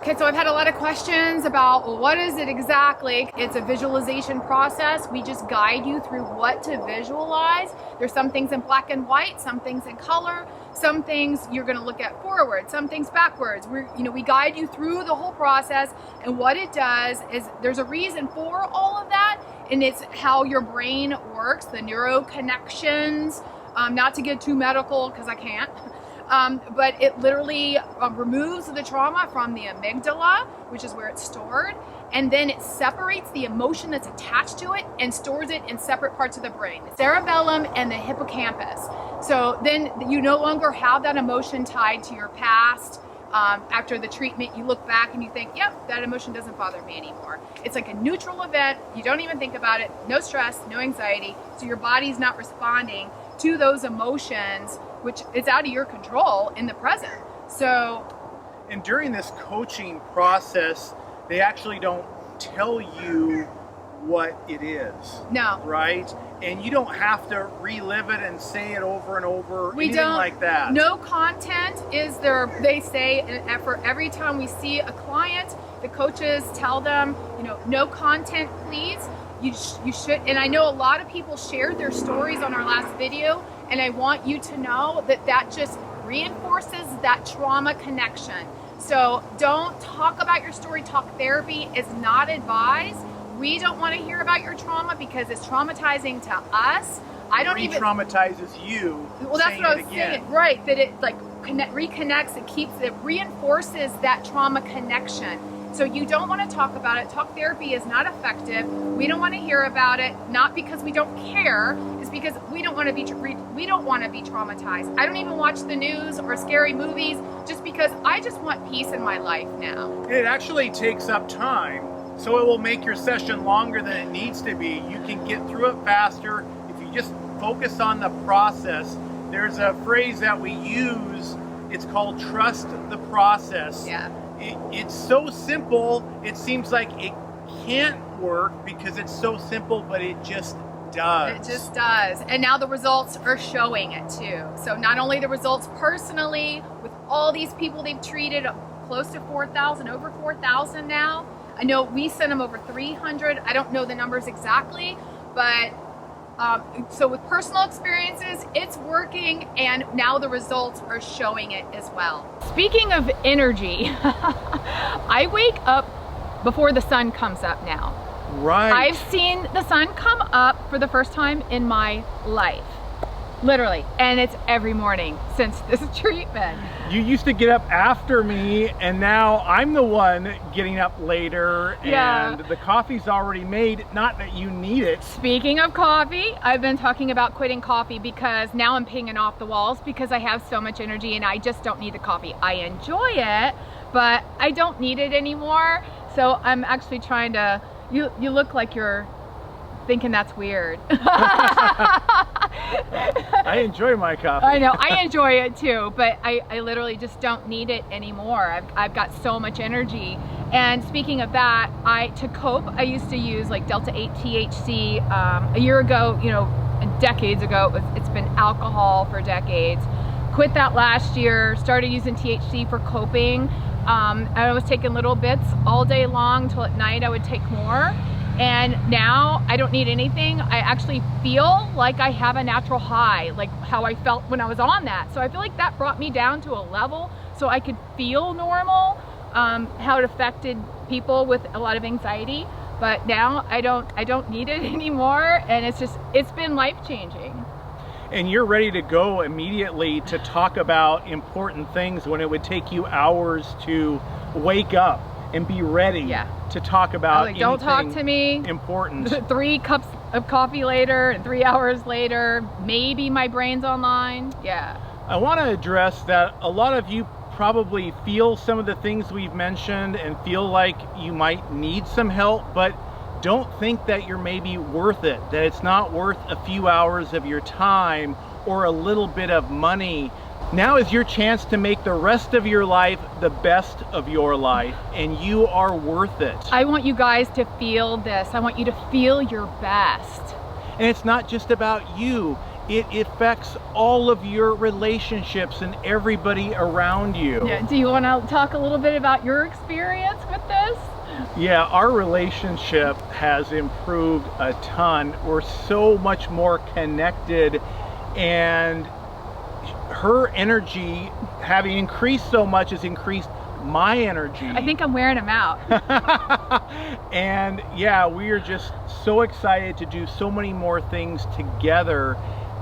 Okay, so I've had a lot of questions about, well, what is it exactly? It's a visualization process. We just guide you through what to visualize. There's some things in black and white, some things in color, some things you're gonna look at forward, some things backwards. We guide you through the whole process, and what it does is there's a reason for all of that, and it's how your brain works, the neuro connections, not to get too medical, because I can't. But it literally removes the trauma from the amygdala, which is where it's stored, and then it separates the emotion that's attached to it and stores it in separate parts of the brain, the cerebellum and the hippocampus. So then you no longer have that emotion tied to your past. After the treatment, you look back and you think, yep, that emotion doesn't bother me anymore. It's like a neutral event. You don't even think about it. No stress, no anxiety. So your body's not responding to those emotions, which is out of your control in the present. So, and during this coaching process, they actually don't tell you what it is. No. Right? And you don't have to relive it and say it over and over, we anything don't, like that. No content is there. They say for every time we see a client, the coaches tell them, no content, please. You should, and I know a lot of people shared their stories on our last video, and I want you to know that just reinforces that trauma connection. So don't talk about your story. Talk therapy is not advised. We don't want to hear about your trauma because it's traumatizing to us. I don't even traumatizes you. Well, that's what I was saying, right? That it reconnects. It reinforces that trauma connection. So you don't want to talk about it. Talk therapy is not effective. We don't want to hear about it, not because we don't care, it's because we don't want to be traumatized. I don't even watch the news or scary movies just because I just want peace in my life now. It actually takes up time, so it will make your session longer than it needs to be. You can get through it faster if you just focus on the process. There's a phrase that we use, it's called trust the process. Yeah. It's so simple, it seems like it can't work because it's so simple, but it just does. It just does. And now the results are showing it too. So not only the results personally, with all these people they've treated, close to 4,000, over 4,000 now. I know we sent them over 300. I don't know the numbers exactly, but so with personal experiences, it's working, and now the results are showing it as well. Speaking of energy, I wake up before the sun comes up now. Right. I've seen the sun come up for the first time in my life. Literally, and it's every morning since this treatment. You used to get up after me, and now I'm the one getting up later, and the coffee's already made. Not that you need it. Speaking of coffee, I've been talking about quitting coffee because now I'm pinging off the walls because I have so much energy and I just don't need the coffee. I enjoy it, but I don't need it anymore. So I'm actually trying to, you look like you're thinking that's weird. I enjoy my coffee. I know, I enjoy it too, but I literally just don't need it anymore. I've got so much energy. And speaking of that, to cope, I used to use like Delta 8 THC. A year ago, decades ago, it's been alcohol for decades. Quit that last year, started using THC for coping. I was taking little bits all day long till at night I would take more. And now I don't need anything. I actually feel like I have a natural high, like how I felt when I was on that. So I feel like that brought me down to a level so I could feel normal, how it affected people with a lot of anxiety. But now I don't need it anymore, and it's been life-changing. And you're ready to go immediately to talk about important things when it would take you hours to wake up and be ready to talk about anything don't talk to me. Important. 3 cups of coffee later and 3 hours later, maybe my brain's online. Yeah. I want to address that a lot of you probably feel some of the things we've mentioned and feel like you might need some help, but don't think that you're maybe worth it, that it's not worth a few hours of your time or a little bit of money. Now is your chance to make the rest of your life the best of your life, and you are worth it. I want you guys to feel this. I want you to feel your best. And it's not just about you. It affects all of your relationships and everybody around you. Yeah. Do you want to talk a little bit about your experience with this? Yeah, our relationship has improved a ton. We're so much more connected, and her energy, having increased so much, has increased my energy. I think I'm wearing them out. And yeah, we are just so excited to do so many more things together.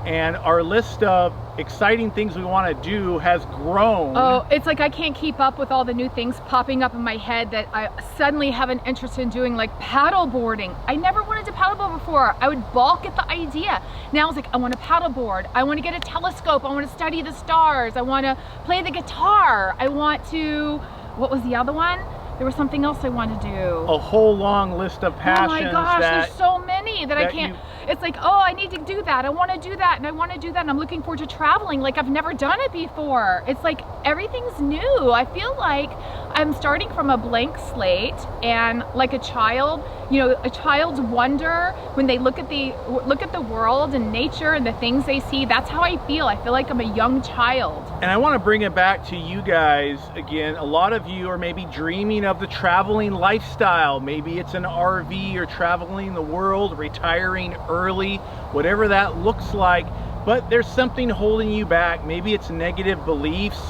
And our list of exciting things we want to do has grown. Oh, it's like I can't keep up with all the new things popping up in my head that I suddenly have an interest in doing, like paddle boarding. I never wanted to paddleboard before. I would balk at the idea. Now it's like, I want to paddleboard. I want to get a telescope. I want to study the stars. I want to play the guitar. I want to, what was the other one? There was something else I wanted to do. A whole long list of passions. Oh my gosh, there's so many that I can't. It's like, oh, I need to do that. I want to do that, and I want to do that, and I'm looking forward to traveling like I've never done it before. It's like everything's new. I feel like I'm starting from a blank slate, and like a child, you know, a child's wonder when they look at the world and nature and the things they see. That's how I feel. I feel like I'm a young child. And I want to bring it back to you guys again. A lot of you are maybe dreaming of the traveling lifestyle. Maybe it's an RV or traveling the world, retiring early, whatever that looks like. But there's something holding you back. Maybe it's negative beliefs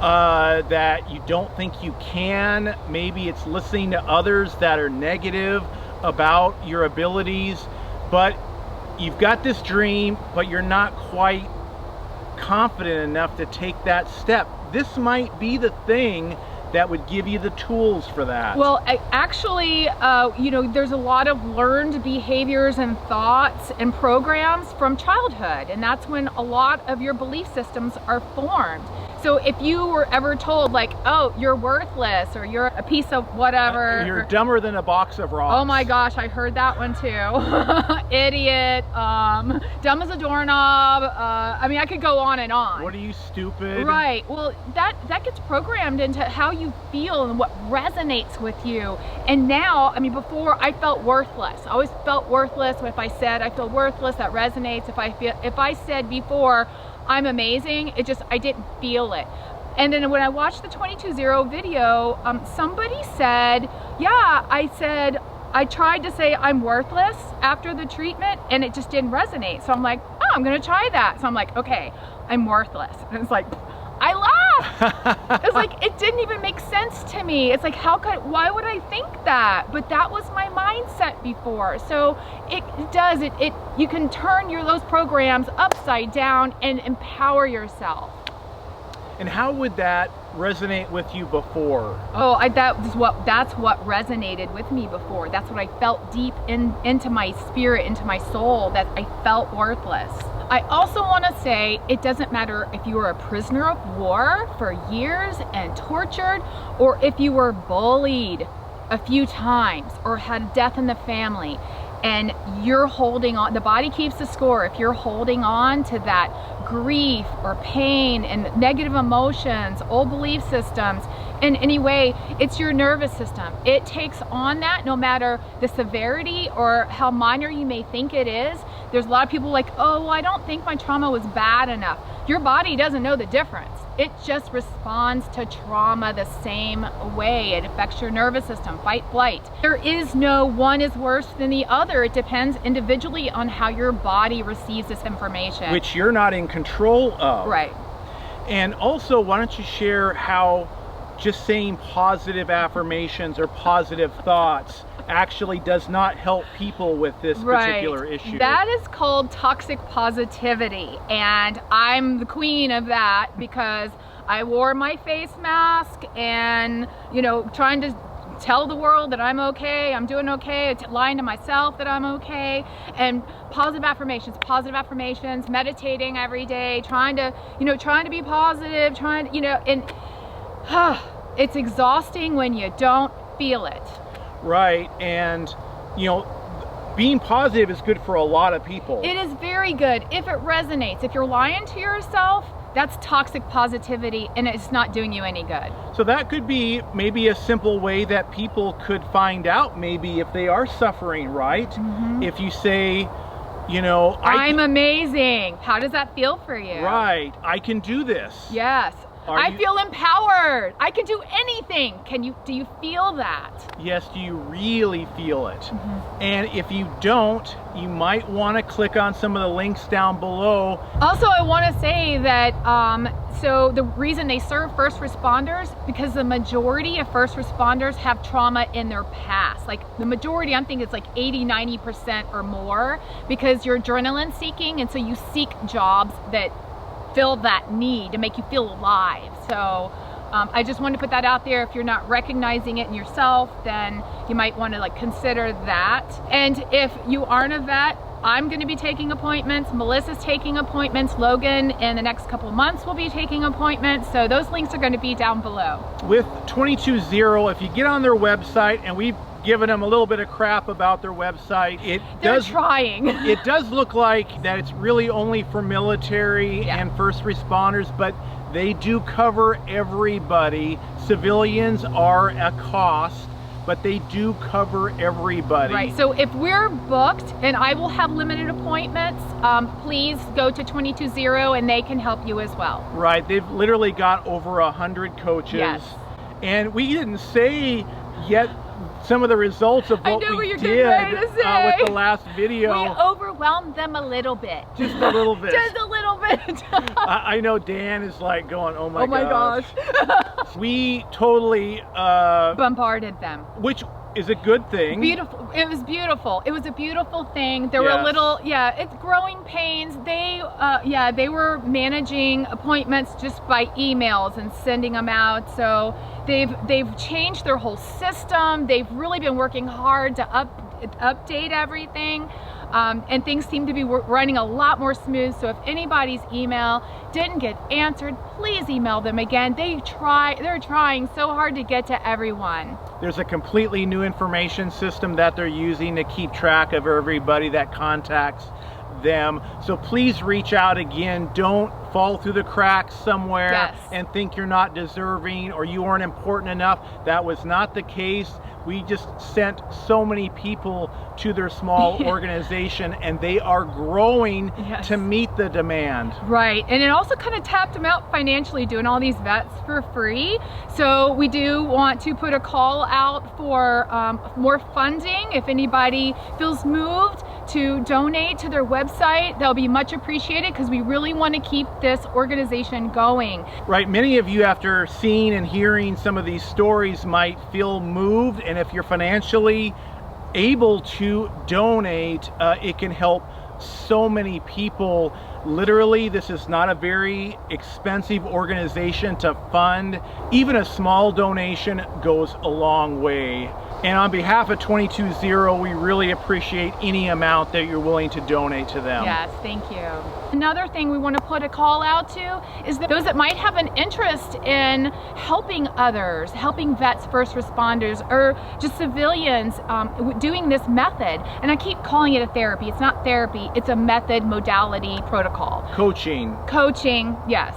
that you don't think you can. Maybe it's listening to others that are negative about your abilities. But you've got this dream, but you're not quite confident enough to take that step. This might be the thing that would give you the tools for that. Well, actually, you know, there's a lot of learned behaviors and thoughts and programs from childhood, and that's when a lot of your belief systems are formed. So if you were ever told, like, oh, you're worthless, or you're a piece of whatever. You're dumber than a box of rocks. Oh my gosh, I heard that one too. Idiot, dumb as a doorknob. I mean, I could go on and on. What are you, stupid? Right, well, that gets programmed into how you feel and what resonates with you. And now, I mean, before I felt worthless. I always felt worthless. If I said I feel worthless, that resonates. If I said before, I'm amazing, I didn't feel it. And then when I watched the 22-0 video, somebody said, yeah, I tried to say I'm worthless after the treatment and it just didn't resonate. So I'm like, oh, I'm gonna try that. So I'm like, okay, I'm worthless. And it's like, I laughed. It's like, it didn't even make sense to me. It's like, why would I think that? But that was my mindset before. So you can turn those programs upside down and empower yourself. And how would that resonate with you before? Oh, that's what resonated with me before. That's what I felt deep into my spirit, into my soul, that I felt worthless. I also want to say it doesn't matter if you were a prisoner of war for years and tortured, or if you were bullied a few times or had death in the family, and you're holding on. The body keeps the score. If you're holding on to that grief or pain and negative emotions, old belief systems, in any way, it's your nervous system. It takes on that, no matter the severity or how minor you may think it is. There's a lot of people like, oh, well, I don't think my trauma was bad enough. Your body doesn't know the difference. It just responds to trauma the same way. It affects your nervous system, fight, flight. There is no one is worse than the other. It depends individually on how your body receives this information. Which you're not in control of. Right. And also, why don't you share how just saying positive affirmations or positive thoughts actually does not help people with this particular issue. That is called toxic positivity, and I'm the queen of that because I wore my face mask and, you know, trying to tell the world that I'm okay, I'm doing okay, lying to myself that I'm okay, and positive affirmations, meditating every day, trying to be positive, and it's exhausting when you don't feel it. Right, and being positive is good for a lot of people. It is very good if it resonates. If you're lying to yourself, that's toxic positivity, and it's not doing you any good. So that could be maybe a simple way that people could find out maybe if they are suffering, right? Mm-hmm. If you say, I'm amazing. How does that feel for you? Right, I can do this. Yes. I feel empowered. I can do anything. Do you feel that? Yes, do you really feel it? Mm-hmm. And if you don't, you might want to click on some of the links down below. Also, I want to say that so the reason they serve first responders, because the majority of first responders have trauma in their past. Like the majority, I'm thinking it's like 80-90% or more, because you're adrenaline seeking, and so you seek jobs that fill that need to make you feel alive. So I just wanted to put that out there. If you're not recognizing it in yourself, then you might want to consider that. And if you aren't a vet, I'm going to be taking appointments. Melissa's taking appointments. Logan in the next couple of months will be taking appointments. So those links are going to be down below. With 220, if you get on their website, and we've given them a little bit of crap about their website, they're trying. It does look like that it's really only for military and first responders, but they do cover everybody. Civilians are a cost, but they do cover everybody. Right, so if we're booked, and I will have limited appointments, please go to 220 and they can help you as well. Right, they've literally got over 100 coaches. Yes. And we didn't say yet some of the results of what we did with the last video. We overwhelmed them a little bit. Just a little bit. Just a little bit. I know Dan is like going, oh my gosh. We totally bombarded them. Which is a good thing. Beautiful. It was beautiful. It was a beautiful thing. There were a little, it's growing pains. They were managing appointments just by emails and sending them out. So they've changed their whole system. They've really been working hard to update everything. And things seem to be running a lot more smooth. So if anybody's email didn't get answered, please email them again. They're trying so hard to get to everyone. There's a completely new information system that they're using to keep track of everybody that contacts them. So please reach out again. Don't fall through the cracks somewhere and think you're not deserving or you aren't important enough. That was not the case. We just sent so many people to their small organization, and they are growing to meet the demand. Right, and it also kind of tapped them out financially, doing all these vets for free. So we do want to put a call out for more funding. If anybody feels moved to donate to their website, they'll be much appreciated, because we really want to keep this organization going. Right, many of you, after seeing and hearing some of these stories, might feel moved, and if you're financially able to donate, it can help so many people. Literally, this is not a very expensive organization to fund. Even a small donation goes a long way. And on behalf of 220, we really appreciate any amount that you're willing to donate to them. Yes, thank you. Another thing we want to put a call out to is that those that might have an interest in helping others, helping vets, first responders, or just civilians doing this method. And I keep calling it a therapy. It's not therapy. It's a method, modality, protocol. Coaching. Coaching, yes.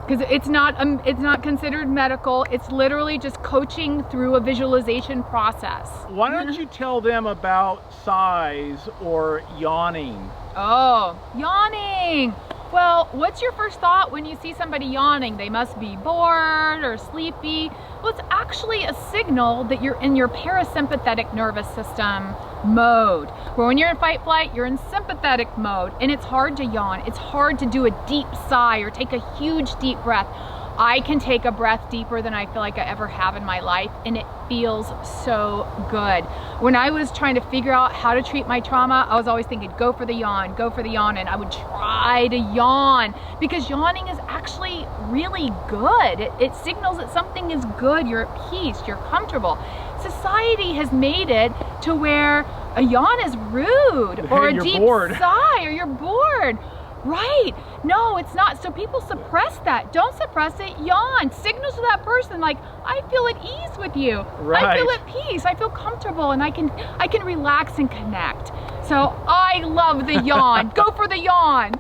Because it's not considered medical. It's literally just coaching through a visualization process. Why don't you tell them about sighs or yawning? Oh, yawning. Well, what's your first thought when you see somebody yawning? They must be bored or sleepy. Well, it's actually a signal that you're in your parasympathetic nervous system mode. Where when you're in fight flight, you're in sympathetic mode, and it's hard to yawn. It's hard to do a deep sigh or take a huge deep breath. I can take a breath deeper than I feel like I ever have in my life, and it feels so good. When I was trying to figure out how to treat my trauma, I was always thinking, go for the yawn, and I would try to yawn, because yawning is actually really good. It signals that something is good, you're at peace, you're comfortable. society has made it to where a yawn is rude, or a deep sigh, or you're bored. Right. No, it's not. So people suppress that. Don't suppress it. Yawn. Signals to that person like, I feel at ease with you. Right. I feel at peace. I feel comfortable, and I can relax and connect. So I love the yawn. Go for the yawn.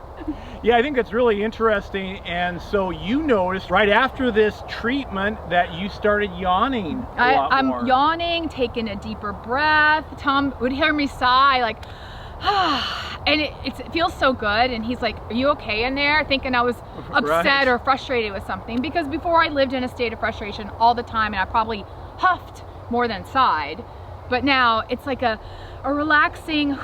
Yeah, I think that's really interesting. And so you noticed right after this treatment that you started yawning a lot more. I'm yawning, taking a deeper breath. Tom would hear me sigh like, and it feels so good. And he's like, are you okay in there? Thinking I was upset or frustrated with something. Because before I lived in a state of frustration all the time, and I probably huffed more than sighed. But now it's like a relaxing,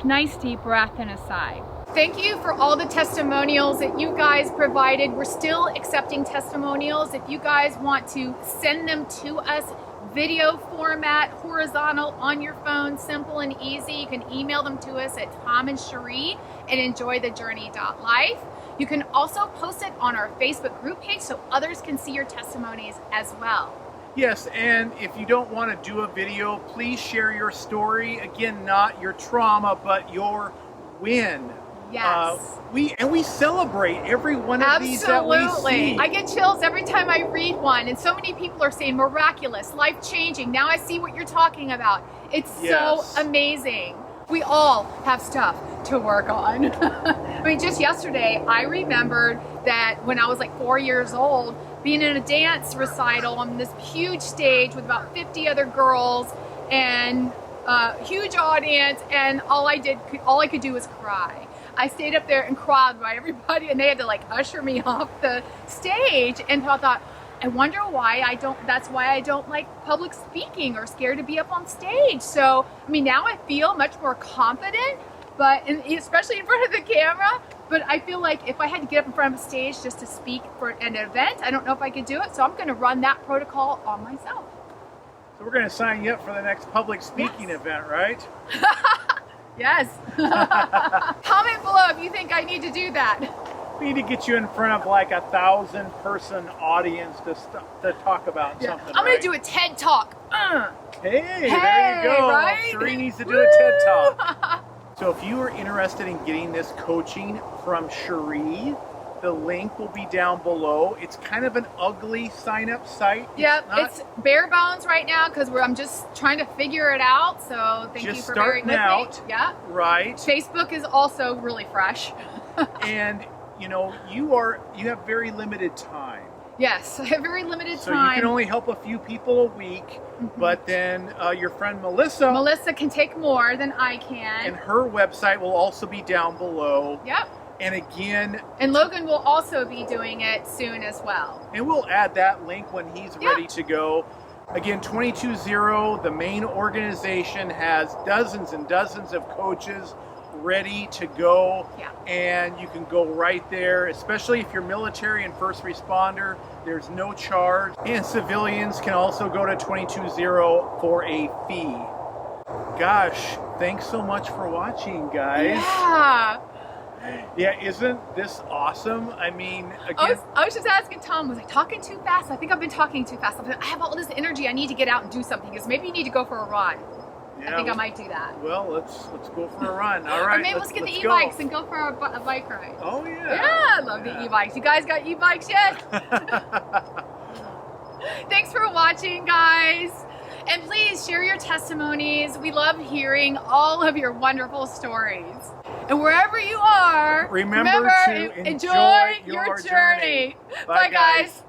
nice deep breath and a sigh. Thank you for all the testimonials that you guys provided. We're still accepting testimonials. If you guys want to send them to us, video format, horizontal, on your phone, simple and easy, you can email them to us at Tom and Cheri at EnjoyTheJourney.Life. You can also post it on our Facebook group page so others can see your testimonies as well. Yes, and if you don't want to do a video, please share your story. Again, not your trauma, but your win. Yes. We celebrate every one of these that we see. I get chills every time I read one, and so many people are saying miraculous, life-changing. Now I see what you're talking about. It's so amazing. We all have stuff to work on. I mean, just yesterday, I remembered that when I was like 4 years old, being in a dance recital on this huge stage with about 50 other girls and a huge audience, and all I could do was cry. I stayed up there and cried by everybody, and they had to like usher me off the stage. And I thought, I wonder why that's why I don't like public speaking or scared to be up on stage. So, I mean, now I feel much more confident, but especially in front of the camera. But I feel like if I had to get up in front of a stage just to speak for an event, I don't know if I could do it. So I'm going to run that protocol on myself. So we're going to sign you up for the next public speaking event, right? Yes. Comment below if you think I need to do that. We need to get you in front of like 1,000-person audience to talk about something. I'm going to do a TED Talk. Hey, there you go. Right? Cheri needs to do a TED Talk. So if you are interested in getting this coaching from Cheri, the link will be down below. It's kind of an ugly sign-up site. Yep, it's bare bones right now because I'm just trying to figure it out. So thank you for bearing with me. Yeah, right. Facebook is also really fresh. And you know, you have very limited time. Yes, I have very limited time. So you can only help a few people a week, but then your friend Melissa can take more than I can. And her website will also be down below. Yep. And again... And Logan will also be doing it soon as well. And we'll add that link when he's ready to go. Again, 22-0, the main organization, has dozens and dozens of coaches ready to go. Yeah. And you can go right there, especially if you're military and first responder. There's no charge. And civilians can also go to 22-0 for a fee. Gosh, thanks so much for watching, guys. Yeah. Yeah, isn't this awesome? I mean, again... I was just asking Tom, was I talking too fast? I think I've been talking too fast. I have all this energy. I need to get out and do something. Because maybe you need to go for a run. Yeah, I think I might do that. Well, let's go for a run. All right. Or maybe let's get the e-bikes and go for a bike ride. Oh, yeah. Yeah, I love the e-bikes. You guys got e-bikes yet? Thanks for watching, guys. And please share your testimonies. We love hearing all of your wonderful stories. And wherever you are, remember to enjoy your journey. Bye, guys.